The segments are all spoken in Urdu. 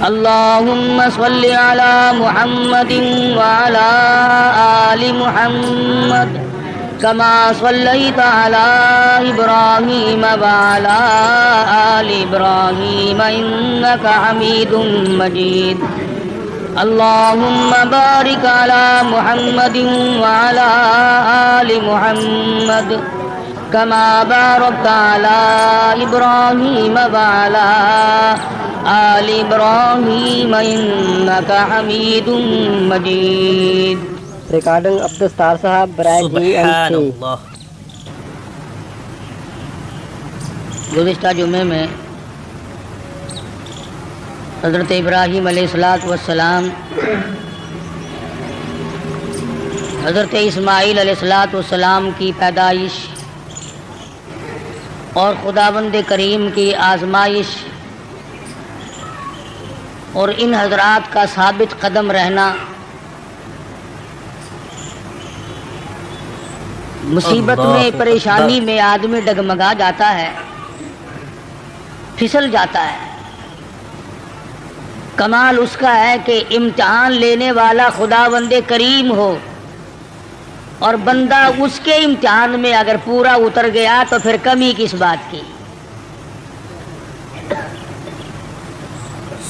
اللهم صل على محمد وعلى آل محمد كما صليت على إبراهيم وعلى آل إبراهيم إنك حميد مجيد اللهم بارك على محمد وعلى آل محمد كما باركت على إبراهيم وعلى آل إبراهيم إنك حميد مجيد. ریکارڈنگ عبدالستار صاحب برائے سبحان اللہ. گزشتہ جمعے میں حضرت ابراہیم علیہ السلام حضرت اسماعیل علیہ السلام کی پیدائش اور خداوند کریم کی آزمائش اور ان حضرات کا ثابت قدم رہنا، مصیبت میں پریشانی میں آدمی ڈگمگا جاتا ہے، پھسل جاتا ہے. کمال اس کا ہے کہ امتحان لینے والا خداوند کریم ہو اور بندہ اس کے امتحان میں اگر پورا اتر گیا تو پھر کمی کس بات کی.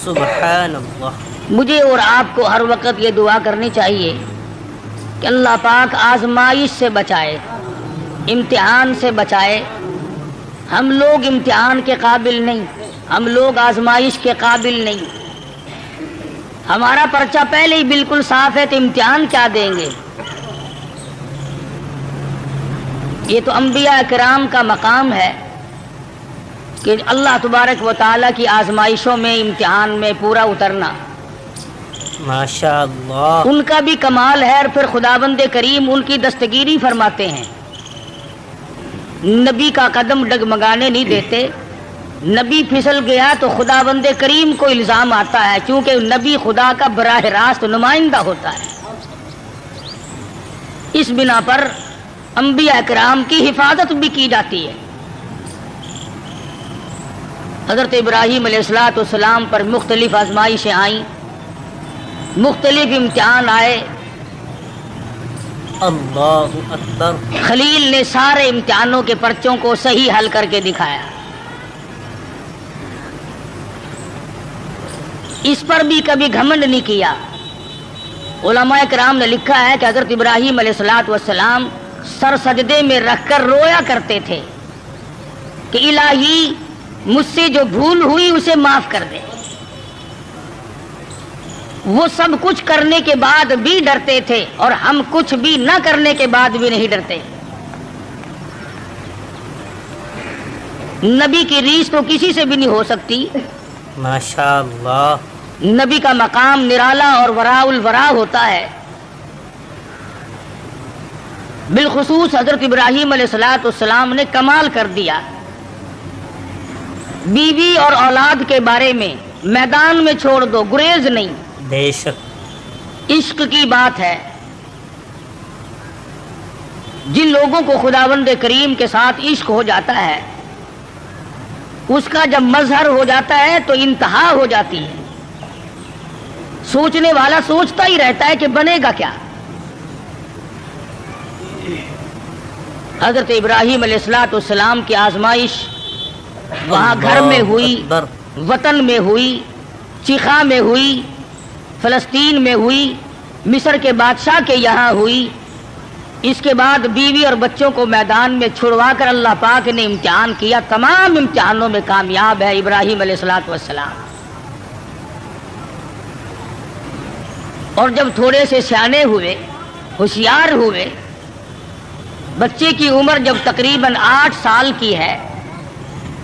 سبحان اللہ. مجھے اور آپ کو ہر وقت یہ دعا کرنی چاہیے کہ اللہ پاک آزمائش سے بچائے، امتحان سے بچائے. ہم لوگ امتحان کے قابل نہیں، ہم لوگ آزمائش کے قابل نہیں. ہمارا پرچہ پہلے ہی بالکل صاف ہے تو امتحان کیا دیں گے؟ یہ تو انبیاء کرام کا مقام ہے کہ اللہ تبارک و تعالیٰ کی آزمائشوں میں، امتحان میں پورا اترنا. ماشاء اللہ. ان کا بھی کمال ہے اور پھر خداوند کریم ان کی دستگیری فرماتے ہیں. نبی کا قدم ڈگمگانے نہیں دیتے. نبی پھسل گیا تو خداوند کریم کو الزام آتا ہے، چونکہ نبی خدا کا براہ راست نمائندہ ہوتا ہے. اس بنا پر انبیاء کرام کی حفاظت بھی کی جاتی ہے. حضرت ابراہیم علیہ السلام پر مختلف آزمائشیں آئیں، مختلف امتحان آئے. اللہ اکبر. خلیل نے سارے امتحانوں کے پرچوں کو صحیح حل کر کے دکھایا. اس پر بھی کبھی گھمنڈ نہیں کیا. علماء کرام نے لکھا ہے کہ حضرت ابراہیم علیہ السلام سر سجدے میں رکھ کر رویا کرتے تھے کہ الہی مجھ سے جو بھول ہوئی اسے معاف کر دے. وہ سب کچھ کرنے کے بعد بھی ڈرتے تھے اور ہم کچھ بھی نہ کرنے کے بعد بھی نہیں ڈرتے. نبی کی ریس تو کسی سے بھی نہیں ہو سکتی. ماشاء اللہ. نبی کا مقام نرالا اور وراء الورا ہوتا ہے. بالخصوص حضرت ابراہیم علیہ السلام نے کمال کر دیا. بیوی اور اولاد کے بارے میں میدان میں چھوڑ دو، گریز نہیں. بے شک. عشق کی بات ہے. جن لوگوں کو خداوند کریم کے ساتھ عشق ہو جاتا ہے، اس کا جب مظہر ہو جاتا ہے تو انتہا ہو جاتی ہے. سوچنے والا سوچتا ہی رہتا ہے کہ بنے گا کیا. حضرت ابراہیم علیہ السلام کی آزمائش وہاں گھر میں ہوئی، وطن میں ہوئی، چیخا میں ہوئی، فلسطین میں ہوئی، مصر کے بادشاہ کے یہاں ہوئی. اس کے بعد بیوی اور بچوں کو میدان میں چھڑوا کر اللہ پاک نے امتحان کیا. تمام امتحانوں میں کامیاب ہے ابراہیم علیہ السلام. اور جب تھوڑے سے سیانے ہوئے، ہوشیار ہوئے، بچے کی عمر جب تقریباً 8 سال کی ہے،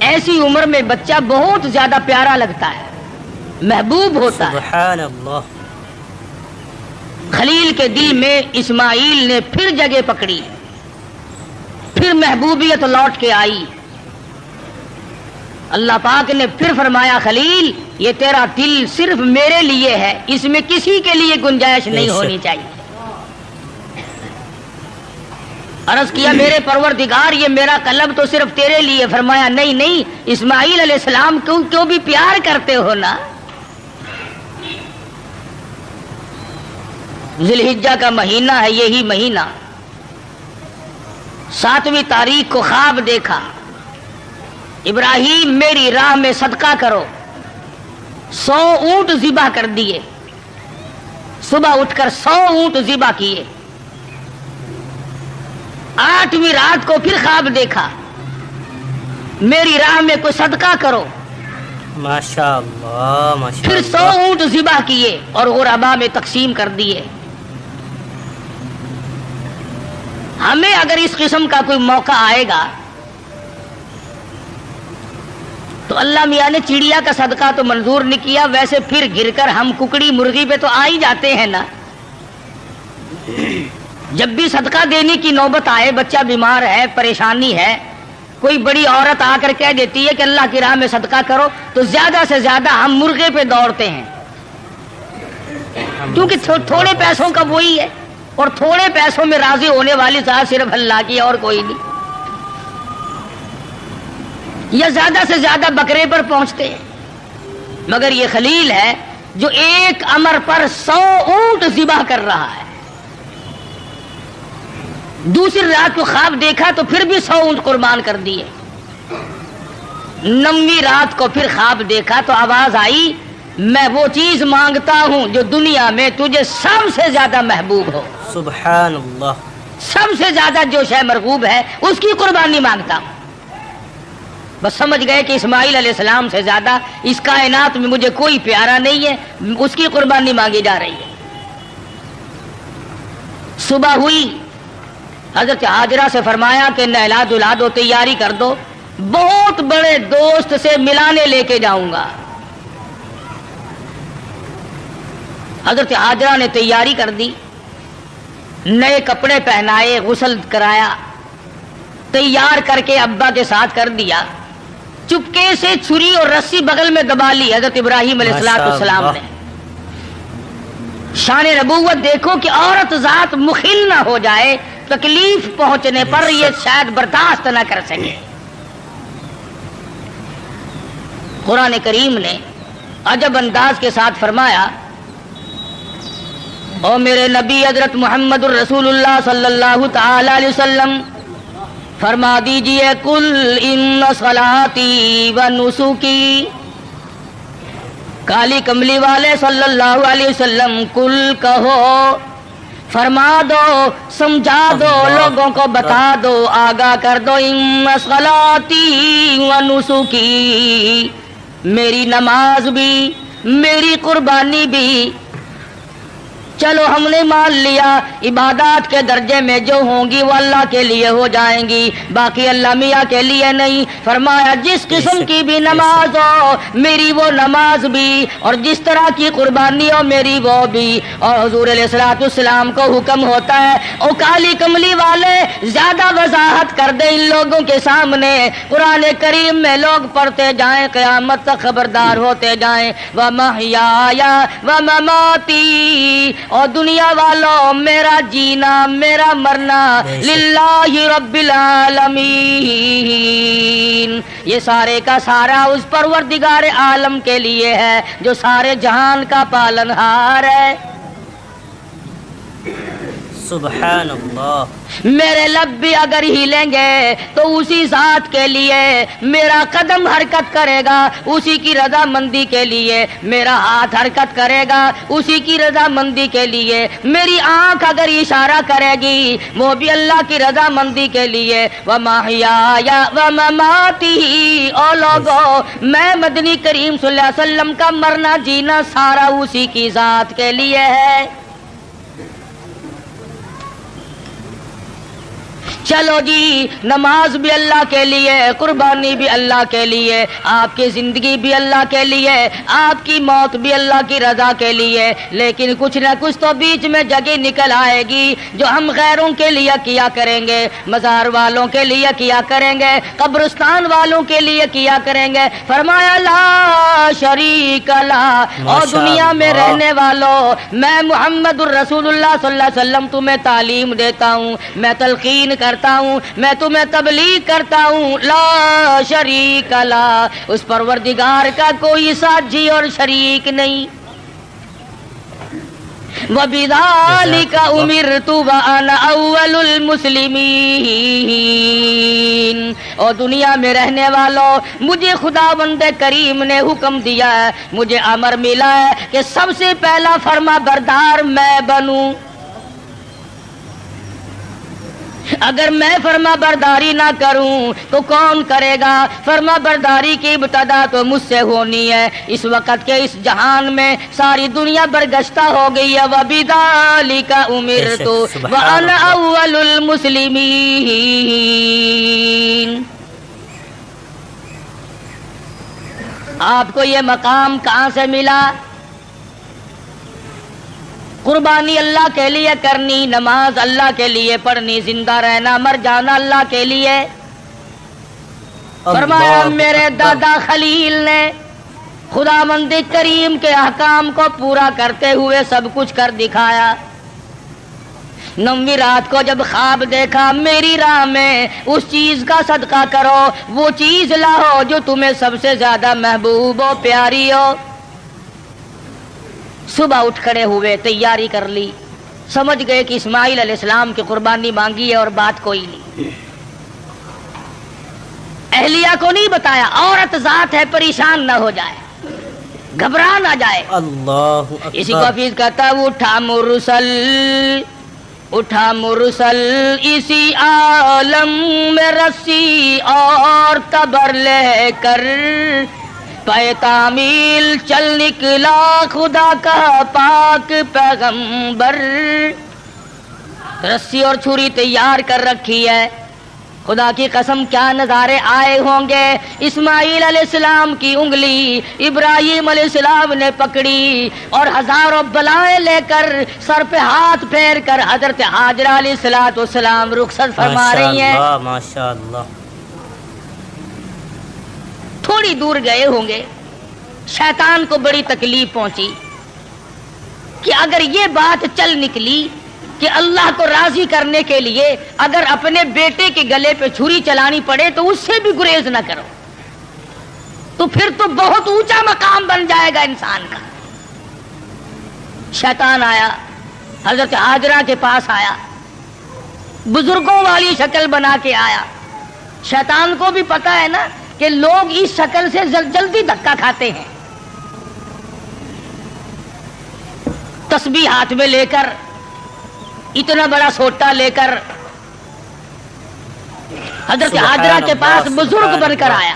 ایسی عمر میں بچہ بہت زیادہ پیارا لگتا ہے، محبوب ہوتا ہے. سبحان اللہ. خلیل کے دل میں اسماعیل نے پھر جگہ پکڑی، پھر محبوبیت لوٹ کے آئی. اللہ پاک نے پھر فرمایا خلیل یہ تیرا دل صرف میرے لیے ہے، اس میں کسی کے لیے گنجائش نہیں ہونی چاہیے. عرض کیا میرے پروردگار یہ میرا قلب تو صرف تیرے لیے. فرمایا نہیں نہیں، اسماعیل علیہ السلام کیوں بھی پیار کرتے ہو نا. ذوالحجہ کا مہینہ ہے، یہی مہینہ 7ویں تاریخ کو خواب دیکھا، ابراہیم میری راہ میں صدقہ کرو، 100 اونٹ ذبح کر دیے، صبح اٹھ کر 100 اونٹ ذبح کیے۔ 8ویں رات کو پھر خواب دیکھا، میری راہ میں کوئی صدقہ کرو، ماشاء اللہ ماشاء پھر 100 اللہ۔ اونٹ ذبح کیے اور غربا میں تقسیم کر دیے۔ ہمیں اگر اس قسم کا کوئی موقع آئے گا تو اللہ میاں نے چڑیا کا صدقہ تو منظور نہیں کیا، ویسے پھر گر کر ہم ککڑی مرغی پہ تو آ ہی جاتے ہیں نا۔ جب بھی صدقہ دینے کی نوبت آئے، بچہ بیمار ہے، پریشانی ہے، کوئی بڑی عورت آ کر کہہ دیتی ہے کہ اللہ کی راہ میں صدقہ کرو، تو زیادہ سے زیادہ ہم مرغے پہ دوڑتے ہیں، کیونکہ تھوڑے پیسوں کا وہی ہے، اور تھوڑے پیسوں میں راضی ہونے والی ذات صرف اللہ کی، اور کوئی نہیں۔ یا زیادہ سے زیادہ بکرے پر پہنچتے ہیں، مگر یہ خلیل ہے جو ایک امر پر 100 اونٹ ذبح کر رہا ہے۔ دوسری رات کو خواب دیکھا تو پھر بھی 100 اونٹ قربان کر دیے۔ 9ویں رات کو پھر خواب دیکھا تو آواز آئی، میں وہ چیز مانگتا ہوں جو دنیا میں تجھے سب سے زیادہ محبوب ہو، سبحان اللہ۔ سب سے زیادہ جو شے مرغوب ہے اس کی قربانی مانگتا ہوں۔ بس سمجھ گئے کہ اسماعیل علیہ السلام سے زیادہ اس کائنات میں مجھے کوئی پیارا نہیں ہے، اس کی قربانی مانگی جا رہی ہے۔ صبح ہوئی، حضرت ہاجرہ سے فرمایا کہ نہلا دھلا دو، تیاری کر دو، بہت بڑے دوست سے ملانے لے کے جاؤں گا۔ حضرت ہاجرہ نے تیاری کر دی، نئے کپڑے پہنائے، غسل کرایا، تیار کر کے ابا کے ساتھ کر دیا۔ چپکے سے چھری اور رسی بغل میں دبا لی حضرت ابراہیم علیہ السلام نے۔ شان نبوت دیکھو کہ عورت ذات مخل نہ ہو جائے، تکلیف پہنچنے پر یہ شاید برداشت نہ کر سکے۔ قرآن کریم نے عجب انداز کے ساتھ فرمایا، او میرے نبی حضرت محمد الرسول اللہ صلی اللہ تعالی علیہ وسلم فرما دیجئے، کل ان صلاتی و نسکی، کالی کملی والے صلی اللہ علیہ وسلم کل کہو، فرما دو، سمجھا دو، لوگوں کو بتا دو، آگاہ کر دو، ان صلاتی و نسکی، میری نماز بھی، میری قربانی بھی، چلو ہم نے مان لیا عبادات کے درجے میں جو ہوں گی وہ اللہ کے لیے ہو جائیں گی، باقی اللہ میاں کے لیے نہیں۔ فرمایا جس قسم کی بھی نماز ہو میری وہ نماز بھی، اور جس طرح کی قربانی ہو میری وہ بھی۔ اور حضور علیہ الصلوۃ والسلام کو حکم ہوتا ہے، او کالی کملی والے زیادہ وضاحت کر دے ان لوگوں کے سامنے، قرآن کریم میں لوگ پڑھتے جائیں، قیامت تک خبردار ہوتے جائیں، وَمَحْيَايَ وَمَمَاتِي، اور دنیا والوں میرا جینا میرا مرنا للہ رب العالمین، یہ سارے کا سارا اس پروردگار عالم کے لیے ہے جو سارے جہان کا پالنہار ہے۔ سبحان اللہ۔ میرے لب بھی اگر ہلیں گے تو اسی ذات کے لیے، میرا قدم حرکت کرے گا اسی کی رضا مندی کے لیے، میرا ہاتھ حرکت کرے گا اسی کی رضا مندی کے لیے، میری آنکھ اگر اشارہ کرے گی وہ بھی اللہ کی رضا مندی کے لیے۔ وَمَحْيَايَ وَمَمَاتِي، او لوگو میں مدنی کریم صلی اللہ علیہ وسلم کا مرنا جینا سارا اسی کی ذات کے لیے ہے۔ چلو جی، نماز بھی اللہ کے لیے، قربانی بھی اللہ کے لیے، آپ کی زندگی بھی اللہ کے لیے، آپ کی موت بھی اللہ کی رضا کے لیے، لیکن کچھ نہ کچھ تو بیچ میں جگہ نکل آئے گی جو ہم غیروں کے لیے کیا کریں گے، مزار والوں کے لیے کیا کریں گے، قبرستان والوں کے لیے کیا کریں گے۔ فرمایا لا شریک لا، اور دنیا میں رہنے والوں میں محمد الرسول اللہ صلی اللہ علیہ وسلم تمہیں تعلیم دیتا ہوں، میں تلقین کرتا ہوں، میں تمہیں تبلیغ کرتا ہوں، لا شریک لا، اس پروردگار کا کوئی ساتھی اور شریک نہیں۔ وَبِذَلِكَ أُمِرْتُ وَأَنَا أَوَّلُ الْمُسْلِمِينَ۔ اور دنیا میں رہنے والوں، مجھے خداوند کریم نے حکم دیا ہے، مجھے امر ملا ہے کہ سب سے پہلا فرما بردار میں بنوں۔ اگر میں فرما برداری نہ کروں تو کون کرے گا؟ فرما برداری کی ابتدا تو مجھ سے ہونی ہے۔ اس وقت کے اس جہان میں ساری دنیا برگشتہ ہو گئی ہے۔ وَبِذَلِكَ أُمِرْتُ وَأَنَا أَوَّلُ الْمُسْلِمِينَ۔ آپ کو یہ مقام کہاں سے ملا؟ قربانی اللہ کے لیے کرنی، نماز اللہ کے لیے پڑھنی، زندہ رہنا مر جانا اللہ کے لیے۔ فرمایا میرے دادا خلیل نے خداوند کریم کے احکام کو پورا کرتے ہوئے سب کچھ کر دکھایا۔ 9ویں رات کو جب خواب دیکھا، میری راہ میں اس چیز کا صدقہ کرو، وہ چیز لاؤ جو تمہیں سب سے زیادہ محبوب ہو، پیاری ہو۔ صبح اٹھ کھڑے ہوئے، تیاری کر لی، سمجھ گئے کہ اسماعیل علیہ السلام کی قربانی مانگی ہے اور بات کوئی نہیں۔ اہلیہ کو نہیں بتایا، عورت ذات ہے، پریشان نہ ہو جائے، گھبرا نہ جائے۔ اللہ اکبر۔ اسی کو حفیظ کہتا ہے اٹھا مرسل اسی عالم میں رسی اور تبر لے کر، پے تعمیل چل نکلا خدا کا پاک پیغمبر۔ رسی اور چھری تیار کر رکھی ہے۔ خدا کی قسم کیا نظارے آئے ہوں گے۔ اسماعیل علیہ السلام کی انگلی ابراہیم علیہ السلام نے پکڑی اور ہزاروں بلائیں لے کر سر پہ ہاتھ پھیر کر حضرت ہاجرہ علیہ السلام رخصت فرما رہی ہیں۔ ماشاء اللہ۔ تھوڑی دور گئے ہوں گے، شیطان کو بڑی تکلیف پہنچی کہ اگر یہ بات چل نکلی کہ اللہ کو راضی کرنے کے لیے اگر اپنے بیٹے کے گلے پہ چھری چلانی پڑے تو اس سے بھی گریز نہ کرو، تو پھر تو بہت اونچا مقام بن جائے گا انسان کا۔ شیطان آیا، حضرت ہاجرہ کے پاس آیا، بزرگوں والی شکل بنا کے آیا۔ شیطان کو بھی پتا ہے نا کہ لوگ اس شکل سے جلدی دھکا کھاتے ہیں۔ تسبیح ہاتھ میں لے کر، اتنا بڑا سوٹا لے کر حضرت ہاجرہ کے پاس بزرگ بن کر آیا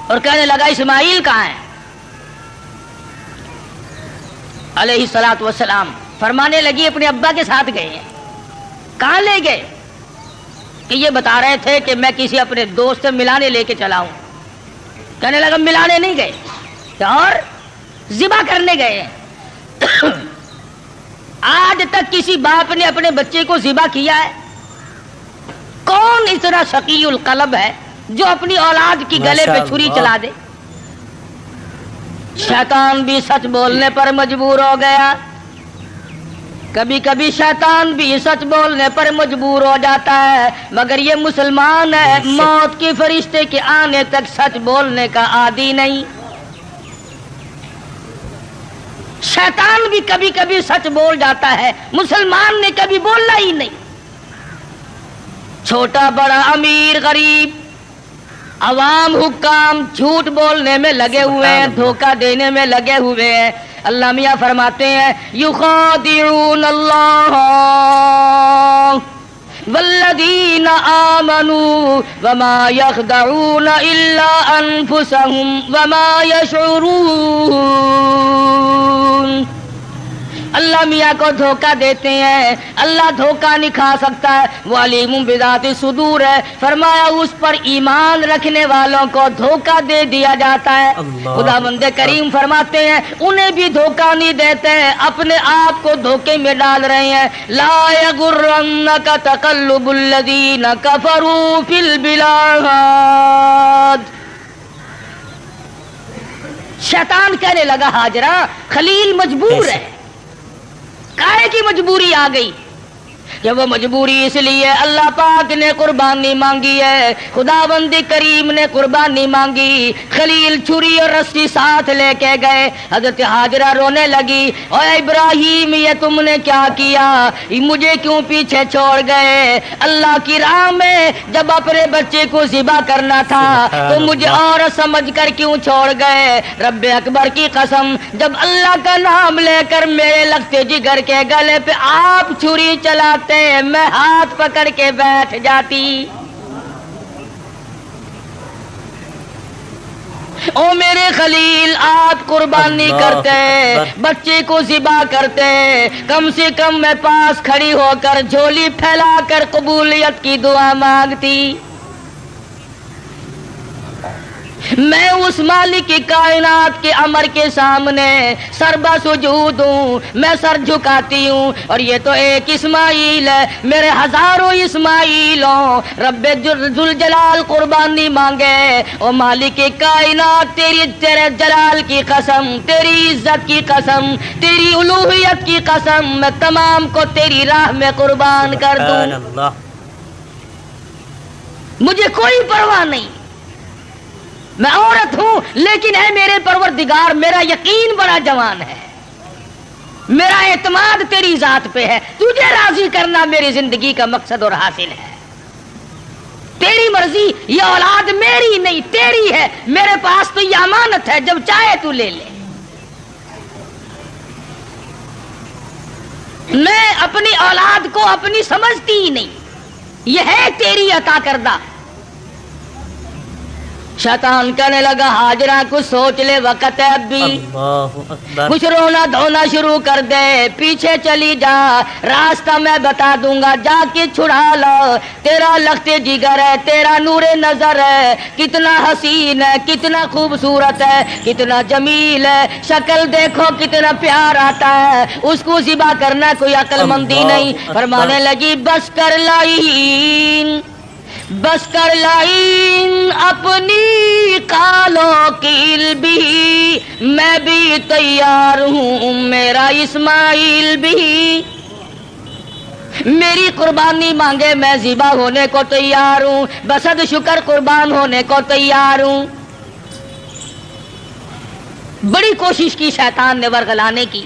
اور کہنے لگا اسماعیل کہاں ہے علیہ الصلوۃ والسلام؟ فرمانے لگی اپنے ابا کے ساتھ گئے ہیں۔ کہاں لے گئے؟ کہ یہ بتا رہے تھے کہ میں کسی اپنے دوست سے ملانے لے کے چلا ہوں۔ کہنے لگا ملانے نہیں گئے اور ذبح کرنے گئے ہیں۔ آج تک کسی باپ نے اپنے بچے کو ذبح کیا ہے؟ کون اتنا شقی القلب ہے جو اپنی اولاد کی گلے پہ چھری چلا دے؟ شیطان بھی سچ بولنے پر مجبور ہو گیا۔ کبھی کبھی شیطان بھی سچ بولنے پر مجبور ہو جاتا ہے، مگر یہ مسلمان ہے، موت کے فرشتے کے آنے تک سچ بولنے کا عادی نہیں۔ شیطان بھی کبھی کبھی سچ بول جاتا ہے، مسلمان نے کبھی بولنا ہی نہیں۔ چھوٹا بڑا امیر غریب عوام حکام جھوٹ بولنے میں لگے ہوئے ہیں، دھوکہ دینے میں لگے ہوئے ہیں۔ اللہ میاں فرماتے ہیں یخادعون اللہ والذین آمنوا وما یخدعون الا انفسهم وما یشعرون۔ اللہ میاں کو دھوکہ دیتے ہیں، اللہ دھوکہ نہیں کھا سکتا ہے، وہ علیم بذات صدور ہے۔ فرمایا اس پر ایمان رکھنے والوں کو دھوکہ دے دیا جاتا ہے۔ خداوند کریم فرماتے ہیں انہیں بھی دھوکہ نہیں دیتے ہیں، اپنے آپ کو دھوکے میں ڈال رہے ہیں۔ لا یغرنک تقلب الذین کفروا فی البلاد۔ شیطان کہنے لگا ہاجرہ خلیل مجبور ہے۔ کائے کی مجبوری آ گئی؟ کہ وہ مجبوری اس لیے اللہ پاک نے قربانی مانگی ہے، خداوند کریم نے قربانی مانگی، خلیل چھری اور رسی ساتھ لے کے گئے، حضرت ہاجرہ رونے لگی، اے ابراہیم یہ تم نے کیا کیا، مجھے کیوں پیچھے چھوڑ گئے، اللہ کی راہ میں جب اپنے بچے کو ذبح کرنا تھا تو مجھے اور سمجھ کر کیوں چھوڑ گئے، رب اکبر کی قسم جب اللہ کا نام لے کر میرے لگتے جگر کے گلے پہ آپ چھری چلاتے میں ہاتھ پکڑ کے بیٹھ جاتی، او میرے خلیل آپ قربانی کرتے، بچے کو ذبح کرتے، کم سے کم میں پاس کھڑی ہو کر جھولی پھیلا کر قبولیت کی دعا مانگتی، میں اس مالک کی کائنات کے امر کے سامنے سربا سجود ہوں، میں سر جھکاتی ہوں، اور یہ تو ایک اسماعیل ہے، میرے ہزاروں اسماعیلوں، رب ذوالجلال قربانی مانگے، او مالک کی کائنات تیرے جلال کی قسم، تیری عزت کی قسم، تیری الوہیت کی قسم، میں تمام کو تیری راہ میں قربان کر دوں، مجھے کوئی پرواہ نہیں، میں عورت ہوں لیکن اے میرے پروردگار میرا یقین بڑا جوان ہے، میرا اعتماد تیری ذات پہ ہے، تجھے راضی کرنا میری زندگی کا مقصد اور حاصل ہے، تیری مرضی، یہ اولاد میری نہیں تیری ہے، میرے پاس تو یہ امانت ہے، جب چاہے تو لے لے، میں اپنی اولاد کو اپنی سمجھتی ہی نہیں، یہ ہے تیری عطا کردہ۔ شیطان کہنے لگا ہاجرہ کچھ سوچ لے، وقت ہے اب بھی، کچھ رونا دھونا شروع کر دے، پیچھے چلی جا، راستہ میں بتا دوں گا، جا کے چھڑا لو، تیرا لخت جگر ہے، تیرا نور نظر ہے، کتنا حسین ہے، کتنا خوبصورت ہے، کتنا جمیل ہے، شکل دیکھو کتنا پیار آتا ہے، اس کو ذبح کرنا کوئی عقل مندی نہیں۔ فرمانے لگی بس کر لائین، بس کر لائن اپنی کالوں کی بھی، میں بھی تیار ہوں، میرا اسماعیل بھی، میری قربانی مانگے میں ذبح ہونے کو تیار ہوں، بسد شکر قربان ہونے کو تیار ہوں۔ بڑی کوشش کی شیطان نے ورغلانے کی،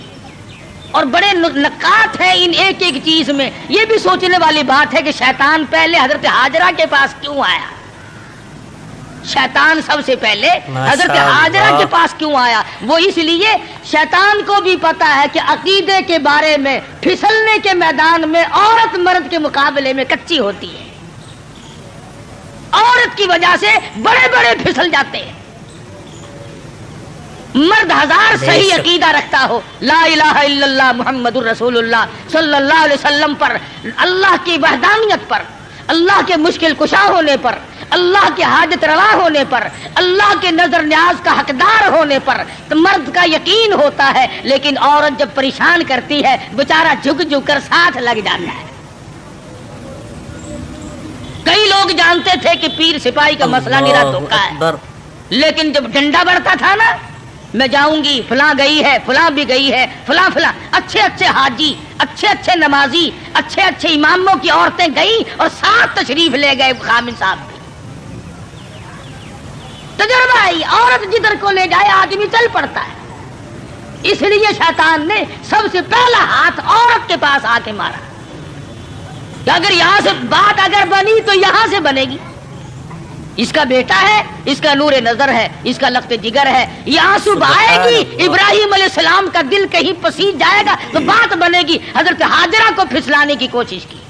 اور بڑے نکات ہیں ان ایک ایک چیز میں، یہ بھی سوچنے والی بات ہے کہ شیطان پہلے حضرت ہاجرہ کے پاس کیوں آیا، شیطان سب سے پہلے حضرت ہاجرہ کے پاس کیوں آیا، وہ اس لیے شیطان کو بھی پتا ہے کہ عقیدے کے بارے میں پھسلنے کے میدان میں عورت مرد کے مقابلے میں کچی ہوتی ہے، عورت کی وجہ سے بڑے بڑے پھسل جاتے ہیں، مرد ہزار صحیح عقیدہ رکھتا ہو، لا الہ الا اللہ محمد الرسول اللہ صلی اللہ علیہ وسلم پر، اللہ کی وحدانیت پر، اللہ کے مشکل کشا ہونے پر، اللہ کے حاجت روا ہونے پر، اللہ کے نظر نیاز کا حقدار ہونے پر تو مرد کا یقین ہوتا ہے، لیکن عورت جب پریشان کرتی ہے بیچارہ جھک جھک کر ساتھ لگ جاتا ہے۔ کئی لوگ جانتے تھے کہ پیر سپاہی کا مسئلہ نرا دھوکا ہے، لیکن جب ڈنڈا بڑھتا تھا نا، میں جاؤں گی، فلاں گئی ہے، فلاں بھی گئی ہے، فلاں فلاں، اچھے اچھے حاجی، اچھے اچھے نمازی، اچھے اچھے اماموں کی عورتیں گئیں اور ساتھ تشریف لے گئے خامن صاحب بھی۔ تجربہ ہے، عورت جدھر کو لے جائے آدمی چل پڑتا ہے، اس لیے شیطان نے سب سے پہلا ہاتھ عورت کے پاس آ کے مارا کہ اگر یہاں سے بات اگر بنی تو یہاں سے بنے گی، اس کا بیٹا ہے، اس کا نور نظر ہے، اس کا لخت جگر ہے، یہ آنسو بہائے گی، ابراہیم علیہ السلام کا دل کہیں پسیج جائے گا تو بات بنے گی۔ حضرت ہاجرہ کو پھسلانے کی کوشش کی۔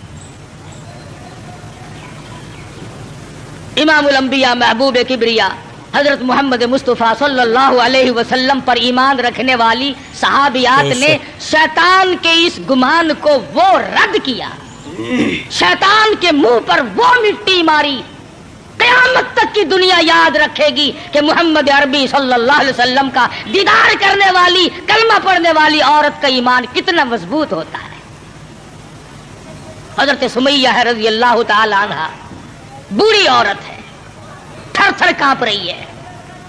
امام الانبیاء محبوب کبریا حضرت محمد مصطفیٰ صلی اللہ علیہ وسلم پر ایمان رکھنے والی صحابیات نے شیطان کے اس گمان کو وہ رد کیا، شیطان کے منہ پر وہ مٹی ماری، قیامت تک کی دنیا یاد رکھے گی کہ محمد عربی صلی اللہ علیہ وسلم کا دیدار کرنے والی، کلمہ پڑھنے والی عورت کا ایمان کتنا مضبوط ہوتا ہے۔ حضرت سمیہ ہے رضی اللہ تعالی عنہ، بوڑھی عورت ہے، تھر تھر کانپ رہی ہے،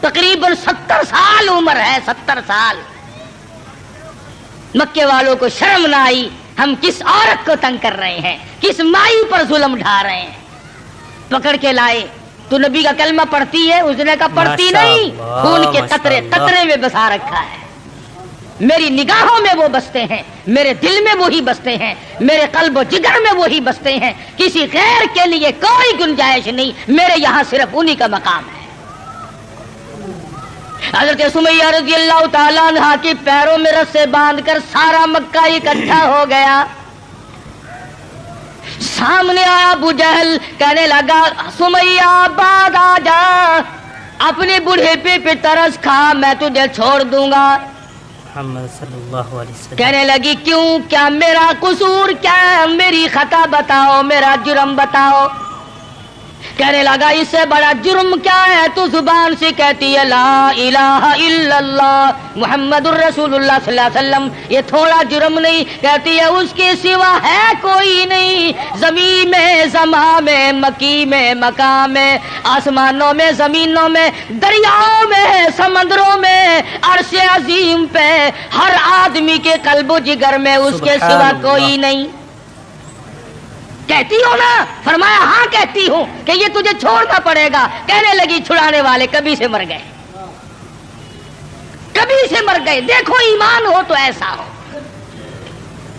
تقریباً 70 سال عمر ہے، 70 سال۔ مکے والوں کو شرم نہ آئی ہم کس عورت کو تنگ کر رہے ہیں، کس مائی پر ظلم ڈھا رہے ہیں. پکڑ کے لائے. تو نبی کا کلمہ پڑھتی ہے؟ اس نے کہا پڑھتی نہیں، خون کے قطرے قطرے میں بسا رکھا ہے. میری نگاہوں میں وہ بستے ہیں، میرے دل میں وہی بستے ہیں، میرے قلب و جگر میں وہی بستے ہیں. کسی غیر کے لیے کوئی گنجائش نہیں، میرے یہاں صرف انہی کا مقام ہے. حضرت سمیہ رضی اللہ تعالیٰ عنہ کی پیروں میں رسے باندھ کر سارا مکہ اکٹھا ہو گیا. سامنے آیا ابو جہل، کہنے لگا سمیہ بعد آ جا، اپنے بڑھیپے پہ ترس کھا، میں تجھے چھوڑ دوں گا. محمد صلی اللہ علیہ وسلم. کہنے لگی کیوں، کیا میرا قصور، کیا میری خطا بتاؤ، میرا جرم بتاؤ. کہنے لگا اس سے بڑا جرم کیا ہے، تو زبان سے کہتی ہے لا الہ الا اللہ محمد الرسول اللہ صلی اللہ علیہ وسلم، یہ تھوڑا جرم نہیں. کہتی ہے اس کے سوا ہے کوئی نہیں، زمین میں، زمان میں، مکی میں، مکان میں، آسمانوں میں، زمینوں میں، دریاؤں میں، سمندروں میں، عرش عظیم پہ، ہر آدمی کے قلب و جگر میں اس کے سوا کوئی نہیں. کہتی ہو نا؟ فرمایا ہاں کہتی ہوں کہ یہ تجھے چھوڑنا پڑے گا. کہنے لگی چھڑانے والے کبھی سے مر گئے، کبھی سے مر گئے. دیکھو ایمان ہو تو ایسا ہو.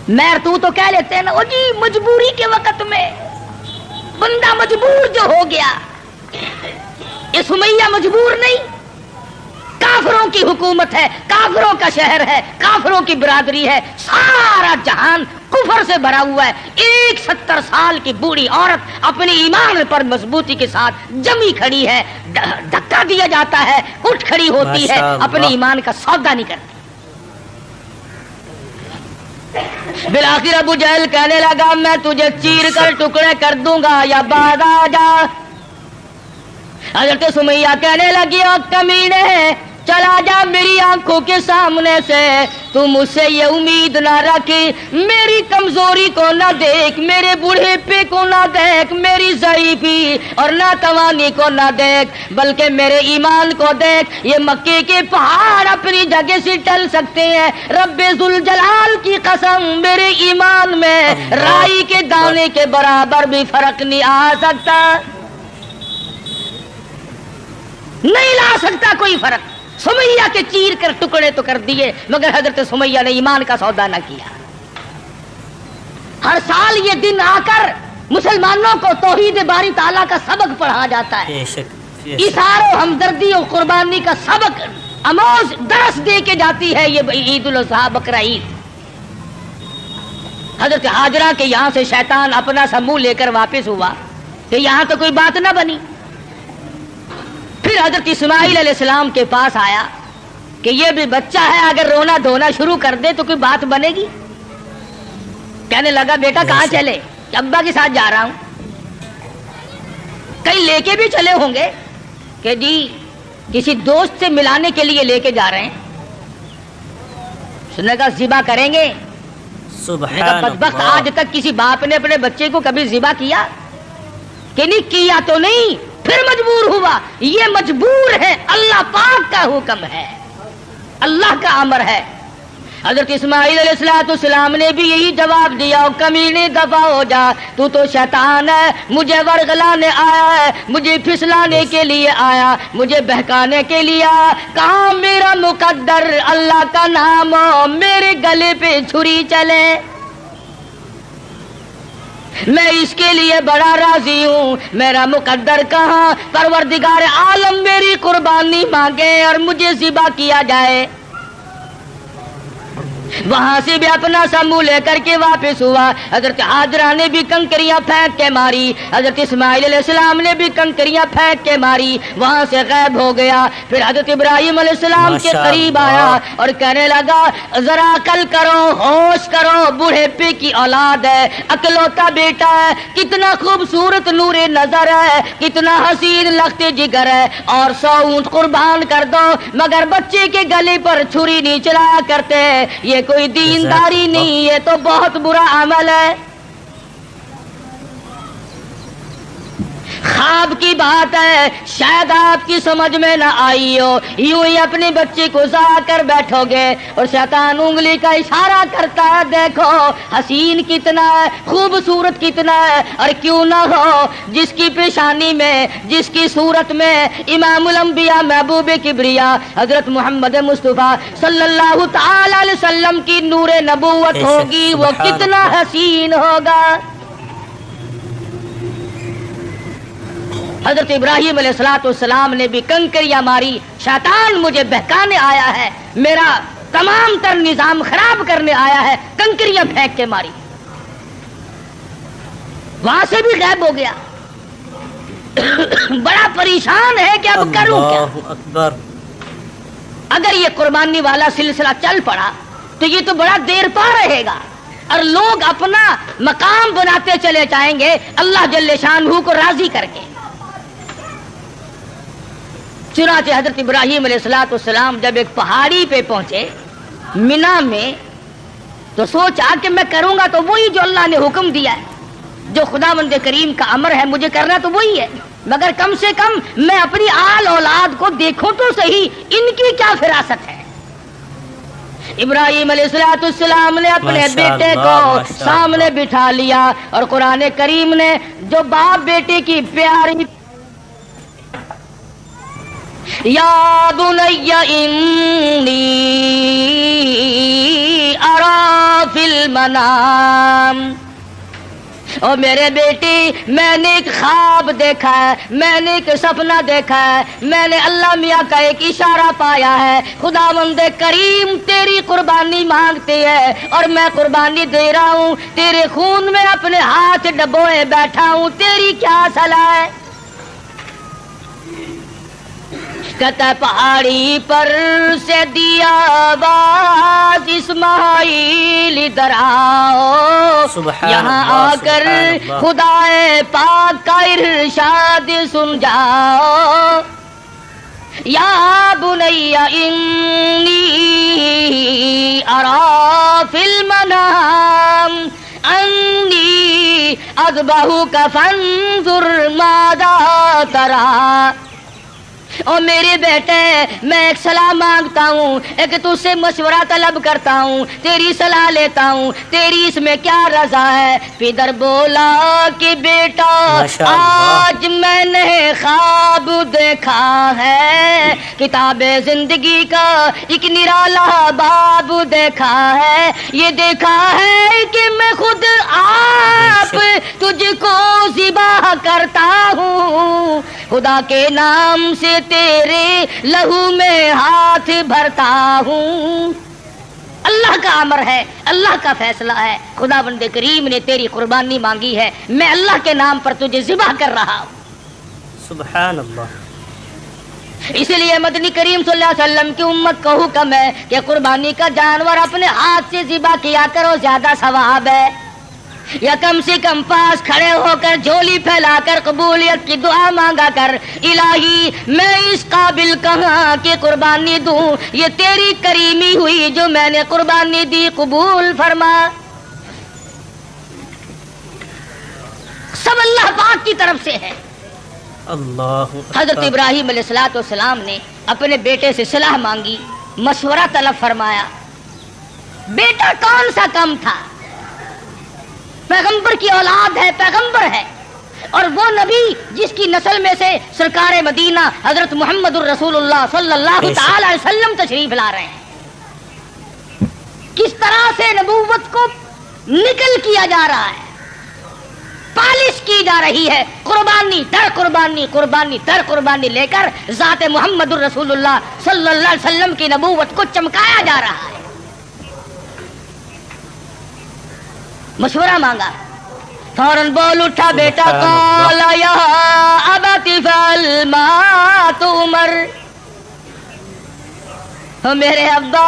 میر تو کہہ لیتے ہیں نا، او جی مجبوری کے وقت میں بندہ مجبور جو ہو گیا. یہ سمیہ مجبور نہیں، کافروں کی حکومت ہے، کافروں کا شہر ہے، کافروں کی برادری ہے، سارا جہان کفر سے بھرا ہوا ہے. 70 سال کی بوڑھی عورت اپنے ایمان پر مضبوطی کے ساتھ جمی کھڑی ہے. دھکا دیا جاتا ہے، اٹھ کھڑی ہوتی ہے، اپنے ایمان کا سودا نہیں کرتی. بالآخر ابو جہل کہنے لگا میں تجھے چیر کر ٹکڑے کر دوں گا یا بعد آ جا. حضرت سمیہ کہنے لگی او کمینے، چلا جا میری آنکھوں کے سامنے سے. تو مجھ سے یہ امید نہ رکھی، میری کمزوری کو نہ دیکھ، میرے بوڑھیپے کو نہ دیکھ، میری ضعیفی اور ناتوانی کو نہ دیکھ، بلکہ میرے ایمان کو دیکھ. یہ مکے کے پہاڑ اپنی جگہ سے ٹل سکتے ہیں، رب ذوالجلال کی قسم میرے ایمان میں رائی کے دانے کے برابر بھی فرق نہیں آ سکتا، نہیں لا سکتا کوئی فرق. سمیہ کے چیر کر ٹکڑے تو کر دیے، مگر حضرت سمیہ نے ایمان کا سودا نہ کیا. ہر سال یہ دن آ کر مسلمانوں کو توحید باری تعالیٰ کا سبق پڑھا جاتا ہے، ایثار و ہمدردی و قربانی کا سبق آموز درس دے کے جاتی ہے یہ عید الاضحیٰ بقرہ عید. حضرت ہاجرہ کے یہاں سے شیطان اپنا سا منہ لے کر واپس ہوا کہ یہاں تو کوئی بات نہ بنی. پھر حضرت اسماعیل علیہ السلام کے پاس آیا کہ یہ بھی بچہ ہے، اگر رونا دھونا شروع کر دے تو کوئی بات بنے گی. کہنے لگا بیٹا کہاں چلے؟ کہ ابا کے ساتھ جا رہا ہوں. کہیں لے کے بھی چلے ہوں گے کہ جی کسی دوست سے ملانے کے لیے لے کے جا رہے ہیں. سننے کا ذبح کریں گے. بدبخت آج تک کسی باپ نے اپنے بچے کو کبھی ذبح کیا کہ نہیں کیا تو نہیں، پھر مجبور ہوا. یہ مجبور ہے، اللہ پاک کا حکم ہے، اللہ کا امر ہے. حضرت اسماعیل علیہ السلام نے بھی یہی جواب دیا، کمینے دفع ہو جا، تو شیطان ہے، مجھے ورغلانے آیا ہے، مجھے پھسلانے کے لیے آیا، مجھے بہکانے کے لیے آیا. کہاں میرا مقدر اللہ کا نام ہو، میرے گلے پہ چھری چلے، میں اس کے لیے بڑا راضی ہوں. میرا مقدر کہاں، پروردگار عالم میری قربانی مانگے اور مجھے ذبح کیا جائے. وہاں سے بھی اپنا سا منہ لے کر کے واپس ہوا. حضرت ہاجرہ نے بھی کنکریاں پھینک کے ماری، حضرت اسماعیل علیہ السلام نے بھی کنکریاں پھینک کے ماری، وہاں سے غائب ہو گیا. پھر حضرت ابراہیم علیہ السلام کے قریب آیا اور کہنے لگا ذرا عقل کرو، ہوش کرو، بوڑھیپے کی اولاد ہے، اکلوتا بیٹا ہے، کتنا خوبصورت نور نظر ہے، کتنا حسین لخت جگر ہے، اور 100 اونٹ قربان کر دو مگر بچے کے گلے پر چھری نہیں چلایا کرتے. یہ کوئی دینداری نہیں، یہ تو بہت برا عمل ہے. خواب کی بات ہے، شاید آپ کی سمجھ میں نہ آئی ہو، یوں ہی اپنی بچی کو ذرا کر بیٹھو گے اور شیطان انگلی کا اشارہ کرتا ہے، دیکھو حسین کتنا ہے، خوبصورت کتنا ہے، اور کیوں نہ ہو جس کی پیشانی میں، جس کی صورت میں امام الانبیاء محبوب کبریا حضرت محمد مصطفیٰ صلی اللہ تعالی علیہ وسلم کی نور نبوت ہوگی، وہ کتنا حسین ہوگا۔ حضرت ابراہیم علیہ السلام نے بھی کنکریاں ماری، شیطان مجھے بہکانے آیا ہے، میرا تمام تر نظام خراب کرنے آیا ہے، کنکریاں پھینک کے ماری، وہاں سے بھی غائب ہو گیا۔ بڑا پریشان ہے کہ اب کروں کیا؟ اللہ اکبر۔ اگر یہ قربانی والا سلسلہ چل پڑا تو یہ تو بڑا دیر پا رہے گا، اور لوگ اپنا مقام بناتے چلے جائیں گے اللہ جل شانہ کو راضی کر کے۔ چنانچہ حضرت ابراہیم علیہ السلام جب ایک پہاڑی پہ پہنچے مینا میں، تو سوچا کہ میں کروں گا تو وہی جو اللہ نے حکم دیا ہے، جو خداوند کریم کا امر ہے مجھے کرنا تو وہی ہے، مگر کم سے کم میں اپنی آل اولاد کو دیکھوں تو صحیح، ان کی کیا فراست ہے۔ ابراہیم علیہ السلام نے اپنے بیٹے کو سامنے بٹھا لیا، اور قرآن کریم نے جو باپ بیٹے کی پیاری یا بنی انی اری فی المنام، اور میرے بیٹی میں نے ایک خواب دیکھا ہے، میں نے ایک سپنا دیکھا ہے، میں نے اللہ میاں کا ایک اشارہ پایا ہے، خداوند کریم تیری قربانی مانگتی ہے اور میں قربانی دے رہا ہوں، تیرے خون میں اپنے ہاتھ ڈبوئے بیٹھا ہوں، تیری کیا صلاح ہے؟ کہتا پہاڑی پر سے دیا آواز اسماعیل ادھر آؤ، یہاں آ کر خدا پاک کا ارشاد سن جاؤ، یا بنی انی اری فی المنام انی اذبحک فانظر ماذا تری۔ اور میرے بیٹے میں ایک صلاح مانگتا ہوں، ایک تجھ سے مشورہ طلب کرتا ہوں، تیری صلاح لیتا ہوں، تیری اس میں کیا رضا ہے؟ پدر بولا کہ بیٹا آج میں نے خواب دیکھا ہے، کتاب زندگی کا ایک نرالا باب دیکھا ہے، یہ دیکھا ہے کہ میں خود آپ تجھ کو ذبح کرتا ہوں، خدا کے نام سے تیرے لہو میں ہاتھ بھرتا ہوں۔ اللہ کا امر ہے، اللہ کا فیصلہ ہے، خداوند کریم نے تیری قربانی مانگی ہے، میں اللہ کے نام پر تجھے ذبح کر رہا ہوں۔ سبحان اللہ۔ اس لیے مدنی کریم صلی اللہ علیہ وسلم کی امت کو حکم ہے کہ قربانی کا جانور اپنے ہاتھ سے ذبح کیا کرو، زیادہ ثواب ہے، یا کم سے کم پاس کھڑے ہو کر جھولی پھیلا کر قبولیت کی دعا مانگا کر، الہی میں اس قابل کہاں کہ قربانی دوں، یہ تیری کریمی ہوئی جو میں نے قربانی دی، قبول فرما۔ سب اللہ پاک کی طرف سے ہے۔ اللہ حضرت ابراہیم علیہ السلام نے اپنے بیٹے سے صلاح مانگی، مشورہ طلب فرمایا۔ بیٹا کون سا کم تھا، پیغمبر کی اولاد ہے، پیغمبر ہے، اور وہ نبی جس کی نسل میں سے سرکار مدینہ حضرت محمد الرسول اللہ صلی اللہ تعالی علیہ وسلم تشریف لا رہے ہیں، کس طرح سے نبوت کو نکل کیا جا رہا ہے، پالش کی جا رہی ہے، قربانی در قربانی، قربانی در قربانی لے کر ذات محمد الرسول اللہ صلی اللہ علیہ وسلم کی نبوت کو چمکایا جا رہا ہے۔ مشورہ مانگا، فوراً بول اٹھا بیٹا، قال یا ابت افعل ما تؤمر، میرے ابا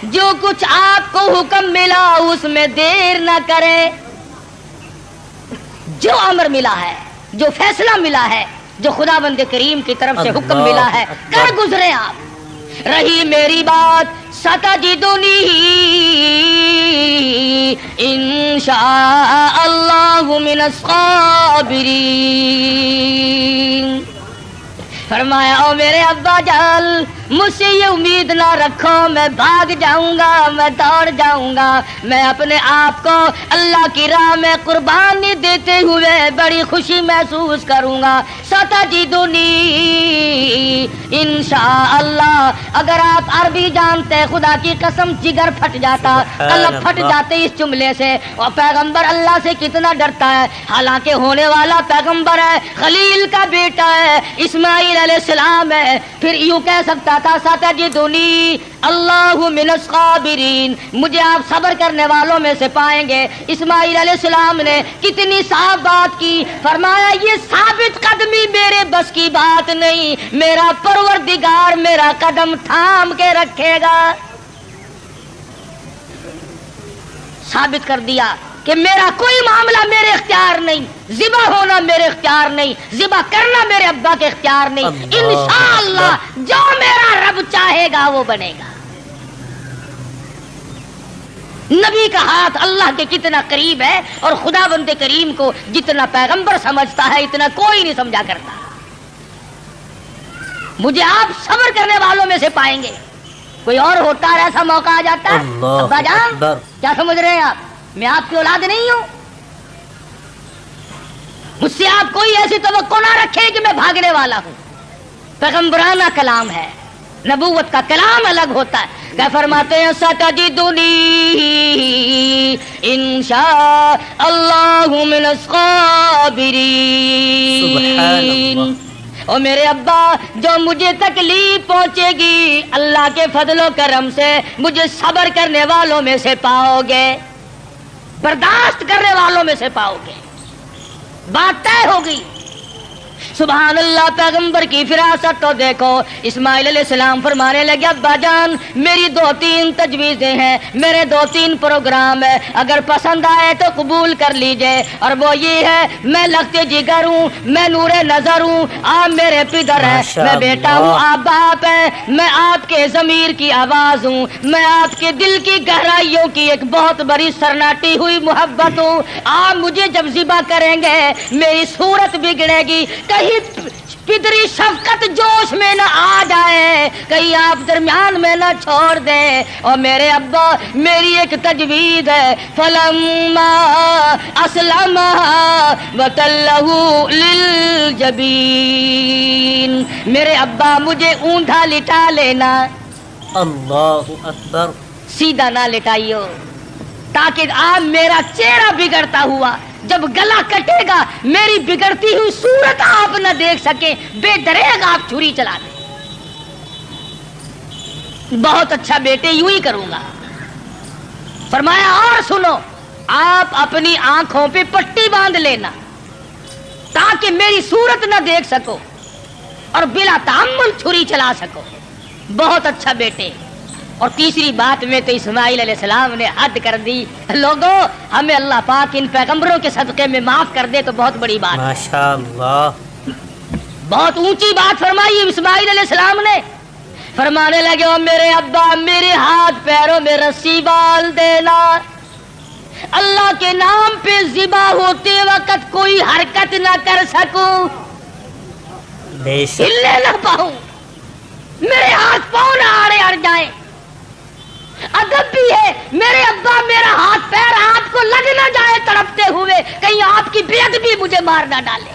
جو کچھ آپ کو حکم ملا اس میں دیر نہ کرے، جو امر ملا ہے، جو فیصلہ ملا ہے، جو خداوند کریم کی طرف سے حکم ملا ہے، کر گزرے آپ، رہی میری بات ستجدنی انشاء اللہ من الصابرین. فرمایا او میرے ابا جان مجھ سے یہ امید نہ رکھو میں بھاگ جاؤں گا، میں دوڑ جاؤں گا، میں اپنے آپ کو اللہ کی راہ میں قربانی دیتے ہوئے بڑی خوشی محسوس کروں گا. ستجدنی انشاءاللہ. اگر آپ عربی جانتے خدا کی قسم جگر پھٹ جاتا، قلب پھٹ جاتے اس جملے سے. اور پیغمبر اللہ سے کتنا ڈرتا ہے، حالانکہ ہونے والا پیغمبر ہے، خلیل کا بیٹا ہے، اسماعیل علیہ السلام ہے. پھر یوں کہہ سکتا تھا ستجدنی اللہ من الصابرین، مجھے آپ صبر کرنے والوں میں سے پائیں گے. اسماعیل علیہ السلام نے کتنی صاف بات کی. فرمایا یہ ثابت قدمی میرے بس کی بات نہیں، میرا پروردگار میرا قدم تھام کے رکھے گا. ثابت کر دیا کہ میرا کوئی معاملہ میرے اختیار نہیں، ذبح ہونا میرے اختیار نہیں، ذبح کرنا میرے ابا کے اختیار نہیں. انشاءاللہ جو میرا رب چاہے گا وہ بنے گا. نبی کا ہاتھ اللہ کے کتنا قریب ہے، اور خدا بند کریم کو جتنا پیغمبر سمجھتا ہے اتنا کوئی نہیں سمجھا کرتا. مجھے آپ صبر کرنے والوں میں سے پائیں گے. کوئی اور ہوتا ہے ایسا موقع آ جاتا ہے. ابا جان کیا سمجھ رہے ہیں آپ، میں آپ کی اولاد نہیں ہوں؟ مجھ سے آپ کوئی ایسی توقع نہ رکھے کہ میں بھاگنے والا ہوں. پیغمبرانہ کلام ہے، نبوت کا کلام الگ ہوتا ہے. کیا فرماتے ہیں ستجدنی انشاء اللہ من الصابرین. اور میرے ابا جو مجھے تکلیف پہنچے گی اللہ کے فضل و کرم سے مجھے صبر کرنے والوں میں سے پاؤ گے، برداشت کرنے والوں میں سے پاؤ گے. بات طے ہوگی. سبحان اللہ. پیغمبر کی فراست تو دیکھو. اسماعیل علیہ السلام فرمانے لگے ابا جان میری 2-3 تجویزیں ہیں، میرے 2-3 پروگرام ہے، اگر پسند آئے تو قبول کر لیجئے. اور وہ یہ ہے میں لگتے جگر ہوں، میں نور نظر ہوں، آپ میرے پدر ہیں، میں بیٹا ہوں، آپ باپ ہیں، میں آپ کے ضمیر کی آواز ہوں، میں آپ کے دل کی گہرائیوں کی ایک بہت بڑی سرناٹی ہوئی محبت ہوں. آپ مجھے جب ذبح کریں گے میری صورت بگڑے گی، کہیں پدری شفقت جوش میں نہ آ جائے، کہیں آپ درمیان میں نہ چھوڑ دیں. اور میرے ابا میری ایک تجوید ہے فلما اسلم وتلہ للجبین. میرے ابا مجھے اونٹھا لٹا لینا. اللہ اکبر. سیدھا نہ لٹائیو تاکہ آپ میرا چہرہ بگڑتا ہوا جب گلا کٹے گا میری بگڑتی ہوئی صورت آپ نہ دیکھ سکیں، بے دریغ آپ چھری چلا دیں. بہت اچھا بیٹے یوں ہی کروں گا. فرمایا اور سنو آپ اپنی آنکھوں پہ پٹی باندھ لینا تاکہ میری صورت نہ دیکھ سکو اور بلا تحمل چھری چلا سکو. بہت اچھا بیٹے. اور تیسری بات میں تو اسماعیل علیہ السلام نے حد کر دی. لوگوں ہمیں اللہ پاک ان پیغمبروں کے صدقے میں معاف کر دے تو بہت بڑی بات. ماشاءاللہ. بہت اونچی بات فرمائی اسماعیل علیہ السلام نے. فرمانے لگے او میرے ابا میرے ہاتھ پیروں میں رسی ڈال دینا، اللہ کے نام پہ ذبح ہوتے وقت کوئی حرکت نہ کر سکوں، ہلنے نہ پاؤں، میرے ہاتھ پاؤں نہ آڑے اڑ جائیں. ادب بھی ہے میرے ابا میرا ہاتھ پیر آپ کو لگ نہ جائے تڑپتے ہوئے، کہیں آپ کی بے ادبی مجھے مار نہ ڈالے.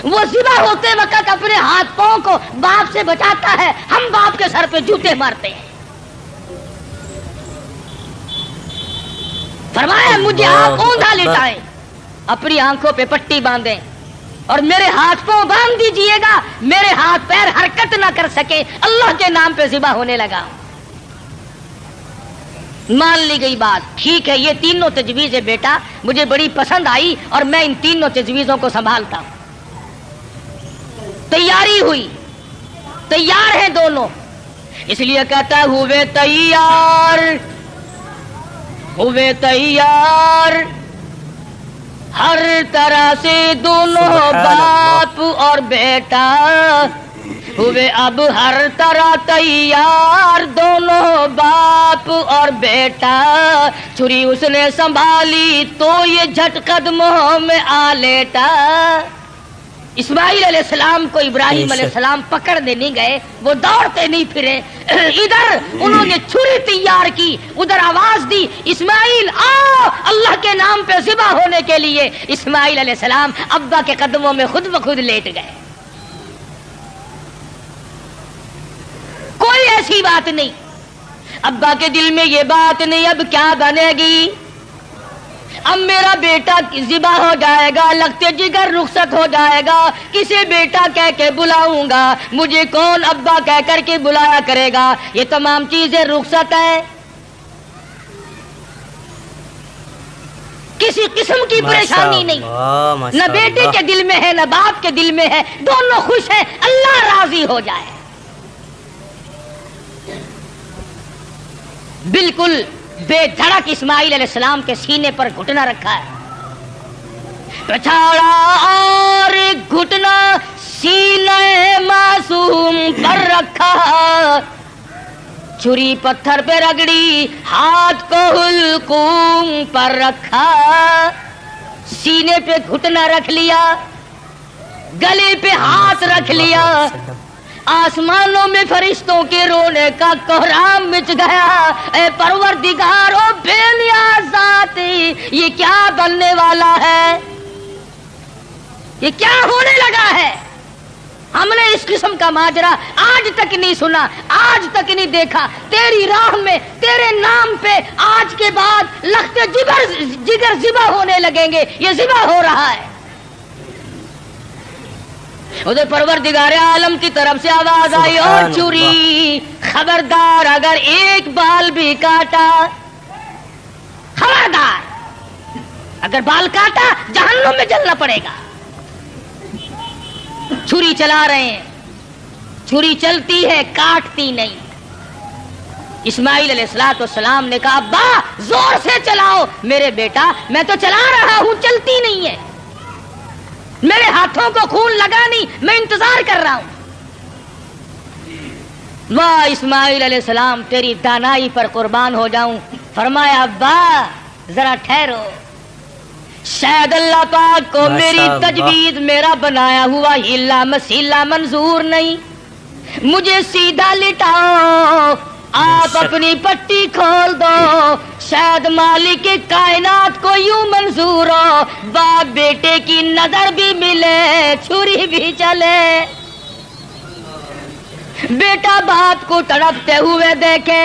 وہ ذبح ہوتے وقت اپنے ہاتھ پاؤں کو باپ سے بچاتا ہے، ہم باپ کے سر پہ جوتے مارتے ہیں. فرمایا مجھے آپ اونھا لٹائیں، اپنی آنکھوں پہ پٹی باندھیں اور میرے ہاتھ پاؤں باندھ دیجئے گا، میرے ہاتھ پیر حرکت نہ کر سکے. اللہ کے نام پہ ذبح ہونے لگا. مان لی گئی بات. ٹھیک ہے یہ تینوں تجویزیں بیٹا مجھے بڑی پسند آئی اور میں ان تینوں تجویزوں کو سنبھالتا ہوں. تیاری ہوئی، تیار ہیں دونوں. اس لیے کہتا ہوئے تیار، ہوئے تیار ہر طرح سے دونوں باپ اور بیٹا ہوئے اب ہر طرح تیار دونوں باپ اور بیٹا، چھری اس نے سنبھالی تو یہ جھٹ قدموں میں آ لیٹا۔ اسماعیل علیہ السلام کو ابراہیم علیہ السلام پکڑنے نہیں گئے، وہ دوڑتے نہیں پھرے، ادھر انہوں نے چھری تیار کی، ادھر آواز دی اسماعیل آؤ اللہ کے نام پہ ذبح ہونے کے لیے۔ اسماعیل علیہ السلام ابا کے قدموں میں خود بخود لیٹ گئے۔ کوئی ایسی بات نہیں، ابا کے دل میں یہ بات نہیں اب کیا بنے گی، اب میرا بیٹا ذبح ہو جائے گا، لگتے جگر رخصت ہو جائے گا، کسے بیٹا کہہ کے بلاؤں گا، مجھے کون ابا کہہ کر کے بلایا کرے گا، یہ تمام چیزیں رخصت ہے، کسی قسم کی پریشانی نہیں، نہ بیٹے کے دل میں ہے نہ باپ کے دل میں ہے، دونوں خوش ہیں، اللہ راضی ہو جائے۔ بالکل بے دھڑک اسماعیل علیہ السلام کے سینے پر گھٹنا رکھا ہے، پچھاڑا اور گھٹنا سینے معصوم پر رکھا، چھری پتھر پہ رگڑی ہاتھ کو حلقوم پر رکھا، سینے پہ گھٹنا رکھ لیا، گلے پہ ہاتھ رکھ لیا، آسمانوں میں فرشتوں کے رونے کا کوہرام مچ گیا، اے پروردگار او بے نیاز ذاتی، یہ کیا بننے والا ہے، یہ کیا ہونے لگا ہے، ہم نے اس قسم کا ماجرا آج تک نہیں سنا، آج تک نہیں دیکھا، تیری راہ میں تیرے نام پہ آج کے بعد لختے جگر ذبح ہونے لگیں گے، یہ ذبح ہو رہا ہے۔ ادھر پروردگار عالم کی طرف سے آواز آئی، اور چھری خبردار اگر ایک بال بھی کاٹا، خبردار اگر بال کاٹا جہنم میں جلنا پڑے گا۔ چھری چلا رہے ہیں، چھری چلتی ہے کاٹتی نہیں۔ اسماعیل علیہ السلام نے کہا ابا زور سے چلاؤ، میرے بیٹا میں تو چلا رہا ہوں چلتی نہیں ہے، میرے ہاتھوں کو خون لگا نہیں، میں انتظار کر رہا ہوں۔ واہ اسماعیل علیہ السلام تیری دانائی پر قربان ہو جاؤں، فرمایا ابا ذرا ٹھہرو، شاید اللہ پاک کو میری تجویز میرا بنایا ہوا ہیلا مسیلا منظور نہیں، مجھے سیدھا لٹاؤ، آپ اپنی پٹی کھول دو، شاید مالک کائنات کو یوں منظور ہو، باپ بیٹے کی نظر بھی ملے، چھری بھی چلے، بیٹا باپ کو تڑپتے ہوئے دیکھے،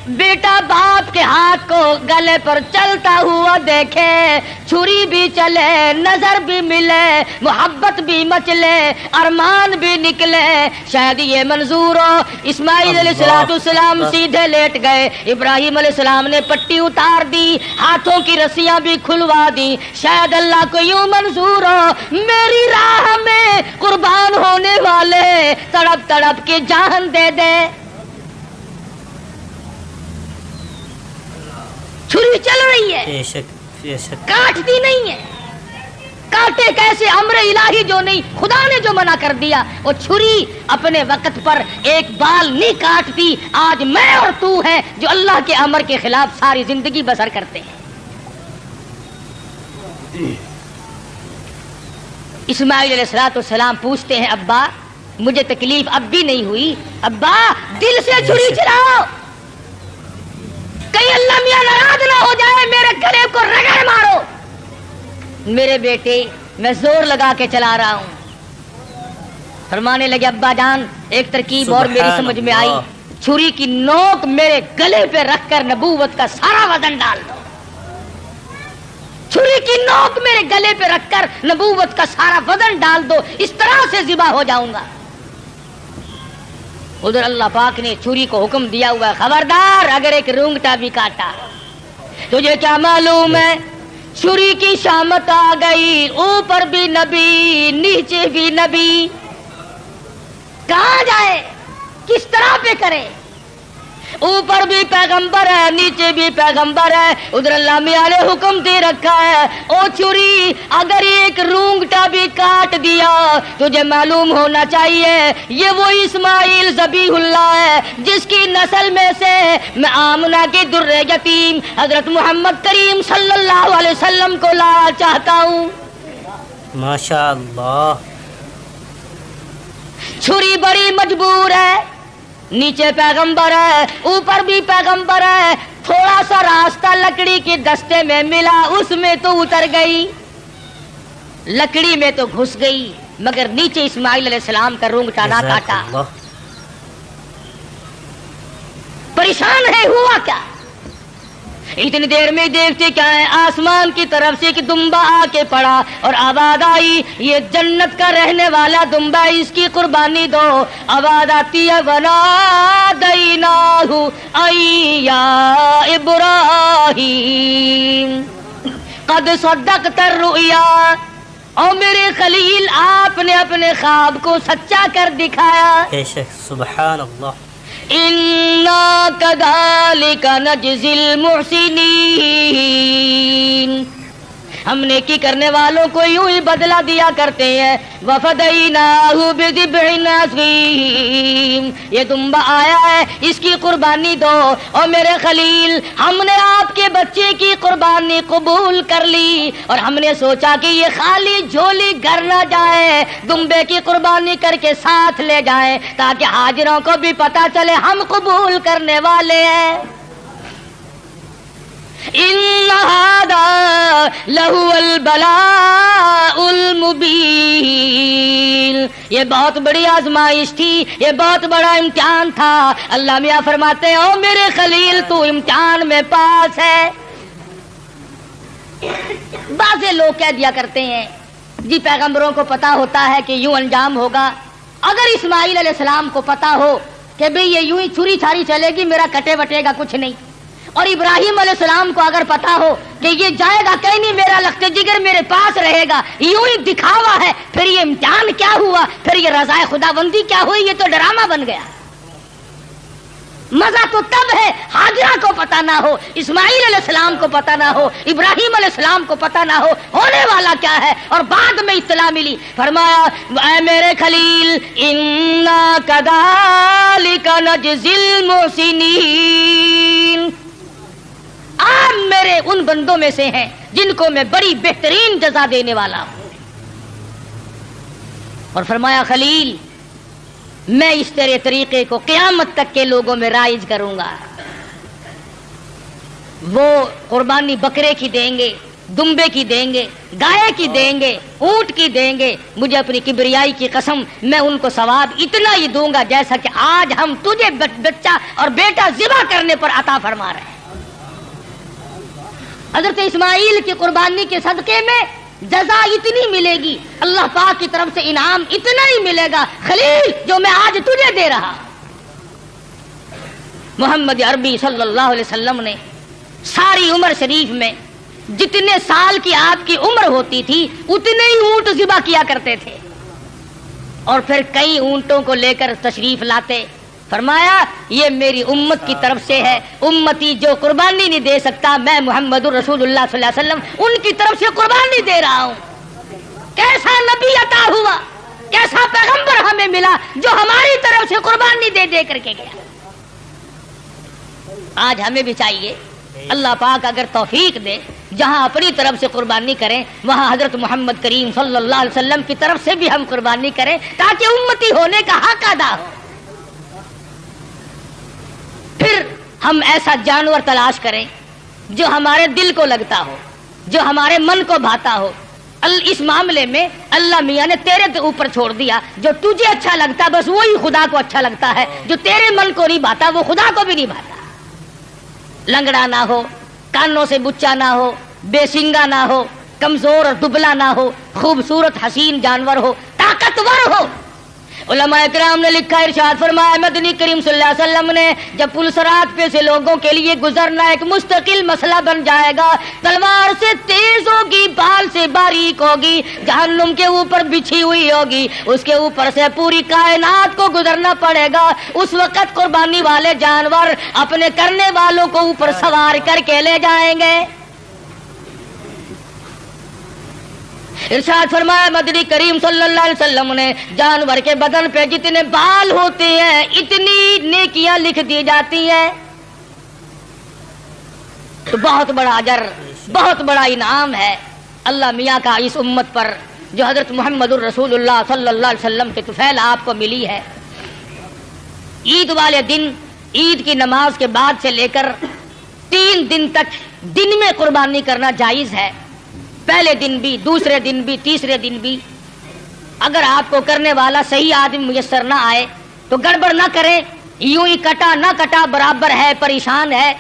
بیٹا باپ کے ہاتھ کو گلے پر چلتا ہوا دیکھے، چھری بھی چلے، نظر بھی ملے، محبت بھی مچلے، ارمان بھی نکلے، شاید یہ منظور ہو۔ اسماعیل علیہ السلام سیدھے لیٹ گئے، ابراہیم علیہ السلام نے پٹی اتار دی، ہاتھوں کی رسیاں بھی کھلوا دی، شاید اللہ کو یوں منظور ہو میری راہ میں قربان ہونے والے تڑپ تڑپ کے جان دے دے۔ چھری چل رہی ہے، کاٹتی نہیں ہے، کاٹے کیسے، امر الہی جو نہیں، خدا نے جو منع کر دیا، وہ چھری اپنے وقت پر ایک بال نہیں کاٹتی۔ آج میں اور تو ہیں جو اللہ کے امر کے خلاف ساری زندگی بسر کرتے ہیں۔ اسماعیل علیہ السلام پوچھتے ہیں ابا مجھے تکلیف اب بھی نہیں ہوئی، ابا دل سے چھری چلاؤ، کہیں اللہ میاں ناراض نہ ہو جائے، میرے گلے کو رگڑ مارو۔ میرے بیٹے میں زور لگا کے چلا رہا ہوں، فرمانے لگے ابا جان ایک ترکیب اور میری سمجھ میں آئی، چھری کی نوک میرے گلے پہ رکھ کر نبوت کا سارا وزن ڈال دو، چھری کی نوک میرے گلے پہ رکھ کر نبوت کا سارا وزن ڈال دو، اس طرح سے ذبح ہو جاؤں گا۔ ادھر اللہ پاک نے چھری کو حکم دیا ہوا ہے خبردار اگر ایک رونگٹا بھی کاٹا، تجھے کیا معلوم ہے چھری کی شامت آ گئی، اوپر بھی نبی نیچے بھی نبی، کہاں جائے کس طرح پہ کرے، اوپر بھی پیغمبر ہے نیچے بھی پیغمبر ہے. ادھر اللہ میاں نے حکم دے رکھا ہے او چھری اگر ایک رونگٹا بھی کاٹ دیا تجھے معلوم ہونا چاہیے یہ وہ اسماعیل ذبیح اللہ ہے جس کی نسل میں سے میں آمنہ کی در یتیم حضرت محمد کریم صلی اللہ علیہ وسلم کو لانا چاہتا ہوں. ماشاء اللہ. چھری بڑی مجبور ہے نیچے پیغمبر ہے اوپر بھی پیغمبر ہے. تھوڑا سا راستہ لکڑی کے دستے میں ملا اس میں تو اتر گئی لکڑی میں تو گھس گئی مگر نیچے اسماعیل علیہ السلام کا رونگٹا نہ کاٹا. پریشان ہے ہوا کیا اتنی دیر میں دیکھتے کیا ہے آسمان کی طرف سے ایک دمبا آ کے پڑا اور آواز آئی یہ جنت کا رہنے والا دمبا اس کی قربانی دو. آواز آتی ہے ونادیناہ ای یا ابراہیم قد صدقت الرؤیا. اور میرے خلیل آپ نے اپنے خواب کو سچا کر دکھایا. بے شک سبحان اللہ. اِنَّا كَذَلِكَ نَجْزِي الْمُحْسِنِينَ ہم نیکی کرنے والوں کو یوں ہی بدلہ دیا کرتے ہیں. وَفَدَيْنَاهُ بِذِبْحٍ عَظِيمٍ یہ دمبا آیا ہے اس کی قربانی دو. اور میرے خلیل ہم نے آپ کے بچے کی قربانی قبول کر لی اور ہم نے سوچا کہ یہ خالی جھولی گھر نہ جائے دمبے کی قربانی کر کے ساتھ لے جائیں تاکہ حاضروں کو بھی پتا چلے ہم قبول کرنے والے ہیں. ان هذا لهو البلاء المبین یہ بہت بڑی آزمائش تھی یہ بہت بڑا امتحان تھا. اللہ میاں فرماتے ہیں او میرے خلیل تو امتحان میں پاس ہے. بعض لوگ کہہ دیا کرتے ہیں جی پیغمبروں کو پتا ہوتا ہے کہ یوں انجام ہوگا. اگر اسماعیل علیہ السلام کو پتا ہو کہ بھئی یہ یوں ہی چھری چھاری چلے گی میرا کٹے وٹے گا کچھ نہیں اور ابراہیم علیہ السلام کو اگر پتا ہو کہ یہ جائے گا کہیں نہیں میرا لخت جگر میرے پاس رہے گا یوں ہی دکھاوا ہے پھر یہ امتحان کیا ہوا پھر یہ رضائے خدا بندی کیا ہوئی یہ تو ڈرامہ بن گیا. مزہ تو تب ہے حاجرہ کو پتا نہ ہو اسماعیل علیہ السلام کو پتا نہ ہو ابراہیم علیہ السلام کو پتا نہ ہو ہونے والا کیا ہے اور بعد میں اطلاع ملی. فرمایا اے میرے خلیل انا کذالک نجزی المحسنین آپ میرے ان بندوں میں سے ہیں جن کو میں بڑی بہترین جزا دینے والا ہوں. اور فرمایا خلیل میں اس تیرے طریقے کو قیامت تک کے لوگوں میں رائج کروں گا. وہ قربانی بکرے کی دیں گے دمبے کی دیں گے گائے کی دیں گے اونٹ کی دیں گے مجھے اپنی کبریائی کی قسم میں ان کو ثواب اتنا ہی دوں گا جیسا کہ آج ہم تجھے بچہ اور بیٹا ذبح کرنے پر عطا فرما رہے ہیں. حضرت اسماعیل کی قربانی کے صدقے میں جزا اتنی ملے گی اللہ پاک کی طرف سے انعام اتنا ہی ملے گا خلیل جو میں آج تجھے دے رہا. محمد عربی صلی اللہ علیہ وسلم نے ساری عمر شریف میں جتنے سال کی آپ کی عمر ہوتی تھی اتنے ہی اونٹ ذبح کیا کرتے تھے اور پھر کئی اونٹوں کو لے کر تشریف لاتے. فرمایا یہ میری امت کی طرف سے ہے امتی جو قربانی نہیں دے سکتا میں محمد رسول اللہ صلی اللہ علیہ وسلم ان کی طرف سے قربانی دے رہا ہوں. کیسا نبی عطا ہوا کیسا پیغمبر ہمیں ملا جو ہماری طرف سے قربانی دے دے کر کے گیا. آج ہمیں بھی چاہیے اللہ پاک اگر توفیق دے جہاں اپنی طرف سے قربانی کریں وہاں حضرت محمد کریم صلی اللہ علیہ وسلم کی طرف سے بھی ہم قربانی کریں تاکہ امتی ہونے کا حق ادا ہو. پھر ہم ایسا جانور تلاش کریں جو ہمارے دل کو لگتا ہو جو ہمارے من کو بھاتا ہو. اس معاملے میں اللہ میاں نے تیرے اوپر چھوڑ دیا جو تجھے اچھا لگتا بس وہی خدا کو اچھا لگتا ہے جو تیرے من کو نہیں بھاتا وہ خدا کو بھی نہیں بھاتا. لنگڑا نہ ہو کانوں سے بچا نہ ہو بے سنگا نہ ہو کمزور اور دبلا نہ ہو خوبصورت حسین جانور ہو طاقتور ہو علماء کرام نے لکھا، ارشاد فرمایا مدنی کریم صلی اللہ علیہ وسلم نے جب پل صراط پہ سے لوگوں کے لیے گزرنا ایک مستقل مسئلہ بن جائے گا، تلوار سے تیز ہوگی، بال سے باریک ہوگی، جہنم کے اوپر بچھی ہوئی ہوگی، اس کے اوپر سے پوری کائنات کو گزرنا پڑے گا، اس وقت قربانی والے جانور اپنے کرنے والوں کو اوپر سوار کر کے لے جائیں گے۔ ارشاد فرمایا مدنی کریم صلی اللہ علیہ وسلم نے جانور کے بدن پہ جتنے بال ہوتے ہیں اتنی نیکیاں لکھ دی جاتی ہیں۔ تو بہت بڑا اجر، بہت بڑا انعام ہے اللہ میاں کا اس امت پر جو حضرت محمد الرسول اللہ صلی اللہ علیہ وسلم کے طفیل آپ کو ملی ہے۔ عید والے دن، عید کی نماز کے بعد سے لے کر 3 دن تک دن میں قربانی کرنا جائز ہے، پہلے دن بھی، دوسرے دن بھی، تیسرے دن بھی۔ اگر آپ کو کرنے والا صحیح آدمی میسر نہ آئے تو گڑبڑ نہ کریں، یوں ہی کٹا نہ کٹا برابر ہے، پریشان ہے،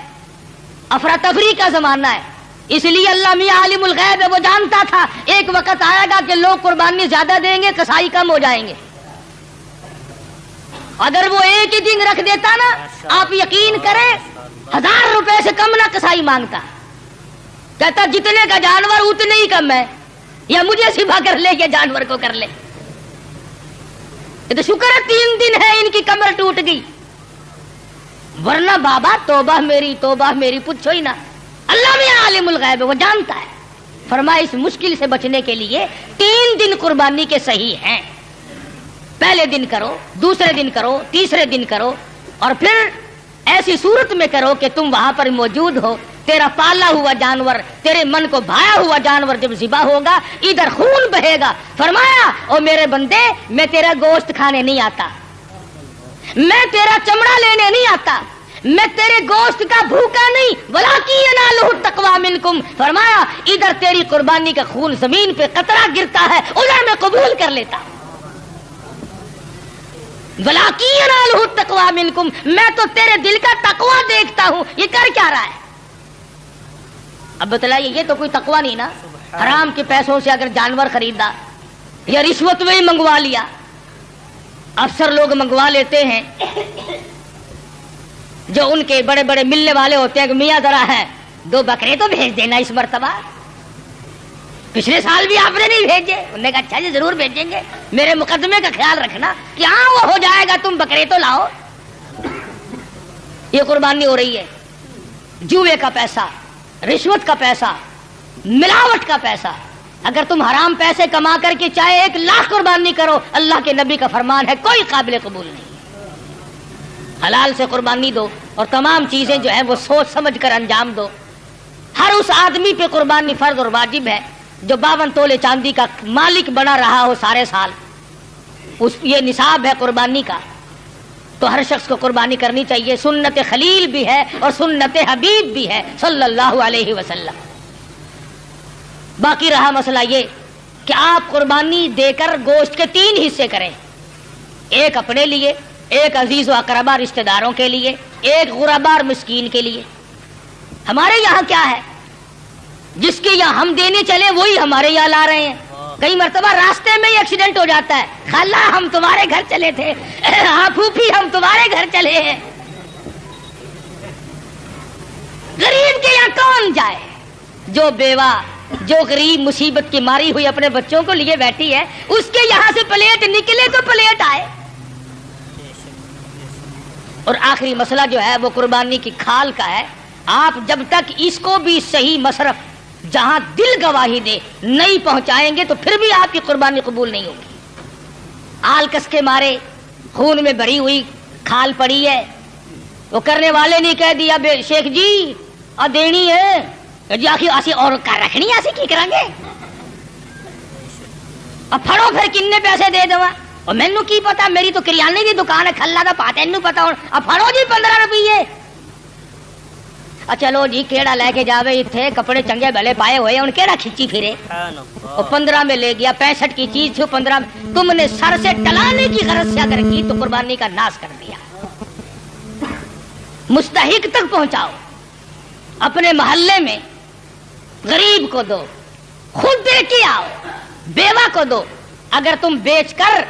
افراتفری کا زمانہ ہے، اس لیے اللہ میاں عالم الغیب ہے، وہ جانتا تھا ایک وقت آئے گا کہ لوگ قربانی زیادہ دیں گے، کسائی کم ہو جائیں گے۔ اگر وہ ایک ہی دن رکھ دیتا نا، آپ یقین کریں 1000 روپے سے کم نہ کسائی مانگتا، کہتا جتنے کا جانور اتنے ہی کم ہے، یا مجھے سبا کر لے یا جانور کو کر لے۔ یہ تو شکر ہے 3 دن ہے ان کی کمر ٹوٹ گئی، ورنہ بابا توبہ میری پوچھو ہی نہ۔ اللہ میں عالم الغیب ہے، وہ جانتا ہے۔ فرمایا اس مشکل سے بچنے کے لیے 3 دن قربانی کے صحیح ہیں، پہلے دن کرو، دوسرے دن کرو، تیسرے دن کرو، اور پھر ایسی صورت میں کرو کہ تم وہاں پر موجود ہو، تیرا پالا ہوا جانور، تیرے من کو بھایا ہوا جانور جب ذبح ہوگا ادھر خون بہے گا۔ فرمایا او میرے بندے، میں تیرا گوشت کھانے نہیں آتا، میں تیرا چمڑا لینے نہیں آتا، میں تیرے گوشت کا بھوکا نہیں، ولاکی ینالہ التقوی منکم۔ فرمایا ادھر تیری قربانی کا خون زمین پہ قطرہ گرتا ہے، ادھر میں قبول کر لیتا ہوں۔ ولاکی ینالہ التقوی منکم، میں تو تیرے دل کا تقوی دیکھتا ہوں، یہ کر کیا رہا ہے؟ اب بتلائیے، یہ تو کوئی تقوی نہیں نا، حرام کے پیسوں سے اگر جانور خریدا یا رشوت میں ہی منگوا لیا۔ افسر لوگ منگوا لیتے ہیں جو ان کے بڑے بڑے ملنے والے ہوتے ہیں کہ میاں ذرا ہے 2 بکرے تو بھیج دینا اس مرتبہ، پچھلے سال بھی آپ نے نہیں بھیجے۔ انہوں نے کہا اچھا جی ضرور بھیجیں گے، میرے مقدمے کا خیال رکھنا کہ ہاں وہ ہو جائے گا، تم بکرے تو لاؤ۔ یہ قربانی ہو رہی ہے، جوئے کا پیسہ، رشوت کا پیسہ، ملاوٹ کا پیسہ۔ اگر تم حرام پیسے کما کر کے چاہے 1 لاکھ قربانی کرو، اللہ کے نبی کا فرمان ہے کوئی قابل قبول نہیں۔ حلال سے قربانی دو، اور تمام چیزیں جو ہیں وہ سوچ سمجھ کر انجام دو۔ ہر اس آدمی پہ قربانی فرض اور واجب ہے جو 52 تولے چاندی کا مالک بنا رہا ہو سارے سال، یہ نصاب ہے قربانی کا، تو ہر شخص کو قربانی کرنی چاہیے۔ سنت خلیل بھی ہے اور سنت حبیب بھی ہے صلی اللہ علیہ وسلم۔ باقی رہا مسئلہ یہ کہ آپ قربانی دے کر گوشت کے 3 حصے کریں، ایک اپنے لیے، ایک عزیز و اقربا رشتہ داروں کے لیے، ایک غربا اور مسکین کے لیے۔ ہمارے یہاں کیا ہے، جس کے یہاں ہم دینے چلے وہی ہمارے یہاں لا رہے ہیں۔ کئی مرتبہ راستے میں ہی ایکسیڈنٹ ہو جاتا ہے، خالہ ہم تمہارے گھر چلے تھے، ہاں پھوپھی ہم تمہارے گھر چلے ہیں۔ غریب کے یہاں کون جائے؟ جو بیوہ، جو غریب مصیبت کی ماری ہوئی اپنے بچوں کو لیے بیٹھی ہے، اس کے یہاں سے پلیٹ نکلے تو پلیٹ آئے۔ اور آخری مسئلہ جو ہے وہ قربانی کی کھال کا ہے۔ آپ جب تک اس کو بھی صحیح مصرف جہاں دل گواہی دے نہیں پہنچائیں گے تو پھر بھی آپ کی قربانی قبول نہیں ہوگی۔ آلکس کے مارے خون میں بھری ہوئی کھال پڑی ہے، وہ کرنے والے نے کہہ دیا بے شیخ جی دینی ہے جی، آخر اسی اور رکھنی ایسی کی کریں گے، اب پھڑو پھر کنے پیسے دے دوا، اور مینو کی پتا، میری تو کریانے کی دکان ہے، کھلا دا پاتے انو پتا ہوں، اب پھڑو جی 15 روپیے۔ چلو جی کیڑا لے کے جاوے، اتنے کپڑے چنگے بھلے پائے ہوئے ان کیڑا کھچی پھرے، اور 15 میں لے گیا، 65 کی چیز تھی 15 میں، تم نے سر سے ٹلانے کی غرض سے اگر کی تو قربانی کا ناس کر دیا۔ مستحق تک پہنچاؤ، اپنے محلے میں غریب کو دو، خود دے کے آؤ، بیوہ کو دو۔ اگر تم بیچ کر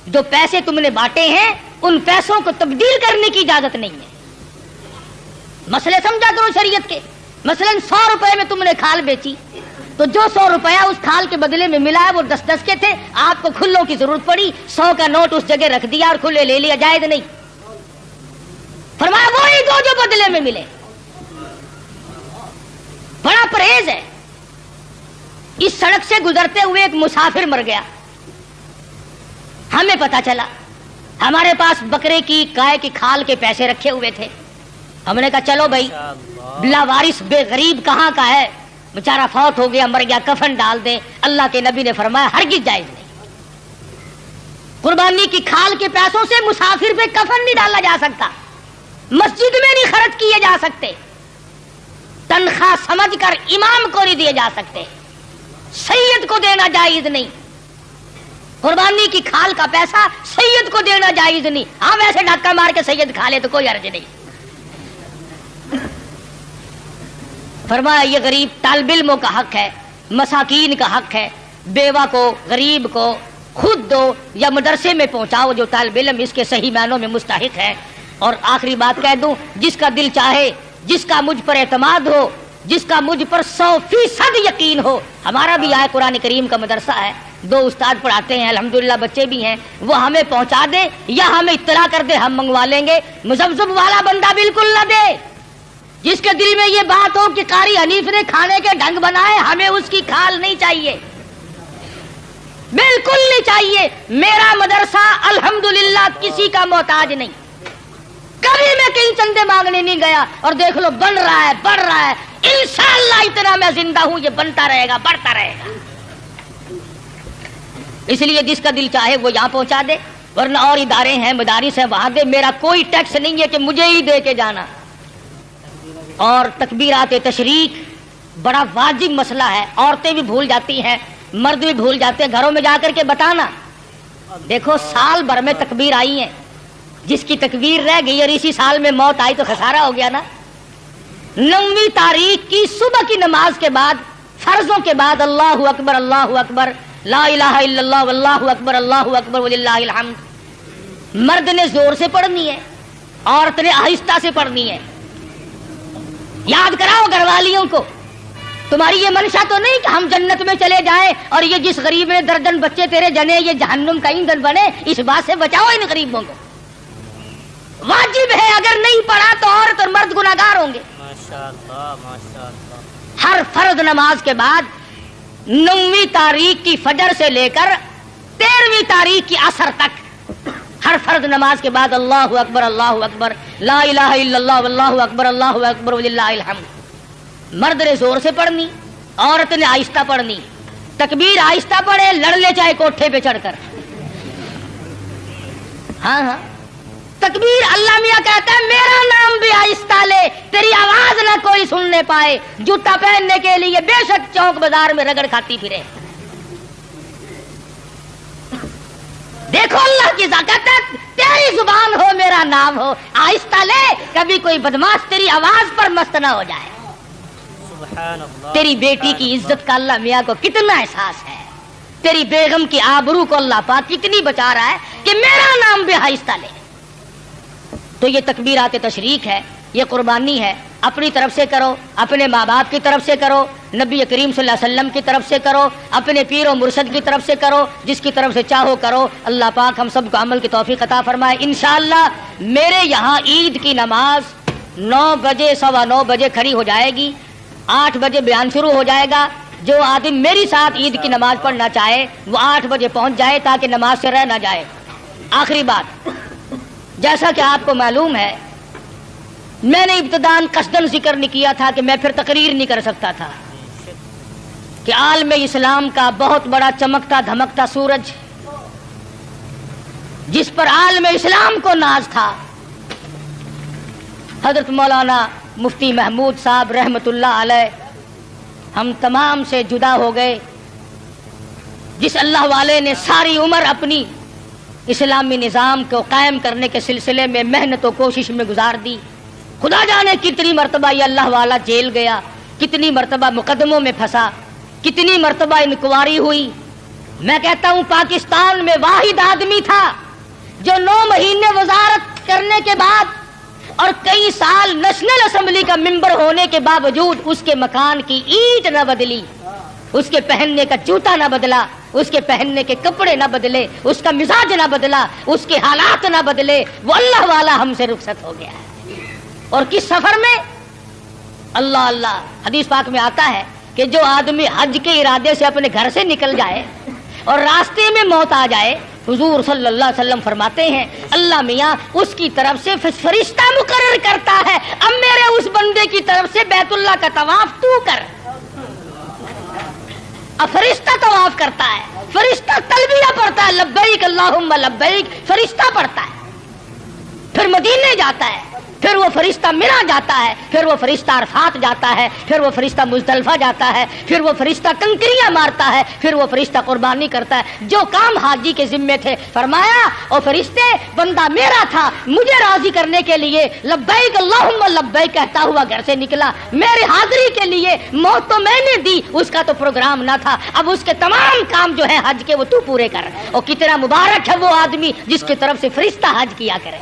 جو پیسے تم نے بانٹے ہیں ان پیسوں کو تبدیل کرنے کی اجازت نہیں ہے. مسئلے سمجھا کرو شریعت کے. مثلا 100 روپے میں تم نے کھال بیچی تو جو 100 روپیہ اس کھال کے بدلے میں ملا ہے وہ 10 کے تھے. آپ کو کھلوں کی ضرورت پڑی, 100 کا نوٹ اس جگہ رکھ دیا اور کھلے لے لیا, جائز نہیں. فرمایا وہی دو جو بدلے میں ملے. بڑا پرہیز ہے. اس سڑک سے گزرتے ہوئے ایک مسافر مر گیا. ہمیں پتا چلا, ہمارے پاس بکرے کی گائے کی کھال کے پیسے رکھے ہوئے تھے. ہم نے کہا چلو بھائی, لاوارث بے غریب کہاں کا ہے, بیچارہ فوت ہو گیا, مر گیا, کفن ڈال دیں. اللہ کے نبی نے فرمایا ہرگز جائز نہیں. قربانی کی کھال کے پیسوں سے مسافر پہ کفن نہیں ڈالا جا سکتا, مسجد میں نہیں خرچ کیے جا سکتے, تنخواہ سمجھ کر امام کو نہیں دیے جا سکتے, سید کو دینا جائز نہیں. قربانی کی کھال کا پیسہ سید کو دینا جائز نہیں. ہاں ویسے ڈھکا مار کے سید کھا لے تو کوئی حرج نہیں. فرمایا یہ غریب طالب علموں کا حق ہے, مساکین کا حق ہے. بیوہ کو, غریب کو خود دو یا مدرسے میں پہنچاؤ جو طالب علم اس کے صحیح معنوں میں مستحق ہے. اور آخری بات کہہ دوں, جس کا دل چاہے, جس کا مجھ پر اعتماد ہو, جس کا مجھ پر 100% یقین ہو, ہمارا بھی آئے قرآن کریم کا مدرسہ ہے, 2 استاد پڑھاتے ہیں, الحمدللہ بچے بھی ہیں, وہ ہمیں پہنچا دے یا ہمیں اطلاع کر دے, ہم منگوا لیں گے. مزبزب والا بندہ بالکل نہ دے. جس کے دل میں یہ بات ہو کہ قاری حنیف نے کھانے کے ڈھنگ بنائے, ہمیں اس کی کھال نہیں چاہیے, بالکل نہیں چاہیے. میرا مدرسہ الحمدللہ کسی کا محتاج نہیں. کبھی میں کہیں چندے مانگنے نہیں گیا. اور دیکھ لو بن رہا ہے, بڑھ رہا ہے. انشاءاللہ اتنا میں زندہ ہوں یہ بنتا رہے گا, بڑھتا رہے گا. اس لیے جس کا دل چاہے وہ یہاں پہنچا دے, ورنہ اور ادارے ہیں, مدارس ہیں, وہاں دے. میرا کوئی ٹیکس نہیں ہے کہ مجھے ہی دے کے جانا. اور تکبیرات تشریق بڑا واجب مسئلہ ہے. عورتیں بھی بھول جاتی ہیں, مرد بھی بھول جاتے ہیں. گھروں میں جا کر کے بتانا, دیکھو سال بھر میں تکبیر آئی ہیں, جس کی تکبیر رہ گئی اور اسی سال میں موت آئی تو خسارہ ہو گیا نا. 9ویں تاریخ کی صبح کی نماز کے بعد, فرضوں کے بعد اللہ اکبر, اللہ اکبر, لا الہ الا اللہ, واللہ اکبر, اللہ اکبر, وللہ الحمد. مرد نے زور سے پڑھنی ہے, عورت نے آہستہ سے پڑھنی ہے. یاد کراؤ گھر والیوں کو, تمہاری یہ منشا تو نہیں کہ ہم جنت میں چلے جائیں اور یہ جس غریب نے درجن بچے تیرے جنے یہ جہنم کا ایندھن بنے. اس بات سے بچاؤ ان غریبوں کو. واجب ہے, اگر نہیں پڑھا تو عورت اور مرد گناہگار ہوں گے. ماشاءاللہ ماشاءاللہ. ہر فرض نماز کے بعد 9ویں تاریخ کی فجر سے لے کر 13ویں تاریخ کی عصر تک, ہر فرض نماز کے بعد اللہ اکبر, اللہ اکبر, لا الہ الا اللہ, واللہ اکبر, اللہ اکبر, وللہ الحمد. مرد نے زور سے پڑھنی, عورت نے آہستہ پڑھنی. تکبیر آہستہ پڑھے, لڑ لے چاہے کوٹھے پہ چڑھ کر. ہاں ہاں تکبیر. اللہ میاں کہتا ہے میرا نام بھی آہستہ لے, تیری آواز نہ کوئی سننے پائے. جوتا پہننے کے لیے بے شک چوک بازار میں رگڑ کھاتی پھرے. دیکھو اللہ کی طاقت ہے, تیری زبان ہو میرا نام ہو, آہستہ لے, کبھی کوئی بدماش تیری آواز پر مست نہ ہو جائے. سبحان اللہ. تیری بیٹی کی عزت کا اللہ میاں کو کتنا احساس ہے, تیری بیگم کی آبرو کو اللہ پاک کتنی بچا رہا ہے کہ میرا نام بھی آہستہ لے. تو یہ تکبیرات تشریق ہے, یہ قربانی ہے. اپنی طرف سے کرو, اپنے ماں باپ کی طرف سے کرو, نبی کریم صلی اللہ علیہ وسلم کی طرف سے کرو, اپنے پیر و مرشد کی طرف سے کرو, جس کی طرف سے چاہو کرو. اللہ پاک ہم سب کو عمل کی توفیق عطا فرمائے. انشاءاللہ میرے یہاں عید کی نماز 9 بجے 9:15 بجے کھڑی ہو جائے گی, 8 بجے بیان شروع ہو جائے گا. جو آدمی میری ساتھ عید کی نماز پڑھنا چاہے وہ 8 بجے پہنچ جائے تاکہ نماز سے رہ نہ جائے. آخری بات, جیسا کہ آپ کو معلوم ہے میں نے ابتداً قصداً ذکر نہیں کیا تھا کہ میں پھر تقریر نہیں کر سکتا تھا کہ عالم اسلام کا بہت بڑا چمکتا دھمکتا سورج جس پر عالم اسلام کو ناز تھا, حضرت مولانا مفتی محمود صاحب رحمت اللہ علیہ, ہم تمام سے جدا ہو گئے. جس اللہ والے نے ساری عمر اپنی اسلامی نظام کو قائم کرنے کے سلسلے میں محنت و کوشش میں گزار دی, خدا جانے کتنی مرتبہ یہ اللہ والا جیل گیا, کتنی مرتبہ مقدموں میں پھنسا, کتنی مرتبہ انکوائری ہوئی, میں کہتا ہوں پاکستان میں واحد آدمی تھا جو 9 مہینے وزارت کرنے کے بعد اور کئی سال نیشنل اسمبلی کا ممبر ہونے کے باوجود اس کے مکان کی اینٹ نہ بدلی، اس کے پہننے کا جوتا نہ بدلا، اس کے پہننے کے کپڑے نہ بدلے، اس کا مزاج نہ بدلا، اس کے حالات نہ بدلے، وہ اللہ والا ہم سے رخصت ہو گیا ہے۔ اور کس سفر میں؟ اللہ اللہ، حدیث پاک میں آتا ہے کہ جو آدمی حج کے ارادے سے اپنے گھر سے نکل جائے اور راستے میں موت آ جائے، حضور صلی اللہ علیہ وسلم فرماتے ہیں اللہ میاں اس کی طرف سے فرشتہ مقرر کرتا ہے، اب میرے اس بندے کی طرف سے بیت اللہ کا طواف تو کر۔ اب فرشتہ طواف کرتا ہے، فرشتہ تلبیہ پڑھتا ہے، لبیک اللہم لبیک، فرشتہ پڑھتا ہے، پھر مدینے جاتا ہے، پھر وہ فرشتہ منی جاتا ہے، پھر وہ فرشتہ عرفات جاتا ہے، پھر وہ فرشتہ مزدلفہ جاتا ہے، پھر وہ فرشتہ کنکریاں مارتا ہے، پھر وہ فرشتہ قربانی کرتا ہے۔ جو کام حاجی کے ذمے تھے، فرمایا او فرشتے بندہ میرا تھا، مجھے راضی کرنے کے لیے لبیک اللہم لبیک کہتا ہوا گھر سے نکلا، میری حاضری کے لیے موت تو میں نے دی، اس کا تو پروگرام نہ تھا، اب اس کے تمام کام جو ہے حج کے وہ تو پورے کر۔ اور کتنا مبارک ہے وہ آدمی جس کی طرف سے فرشتہ حج کیا کرے۔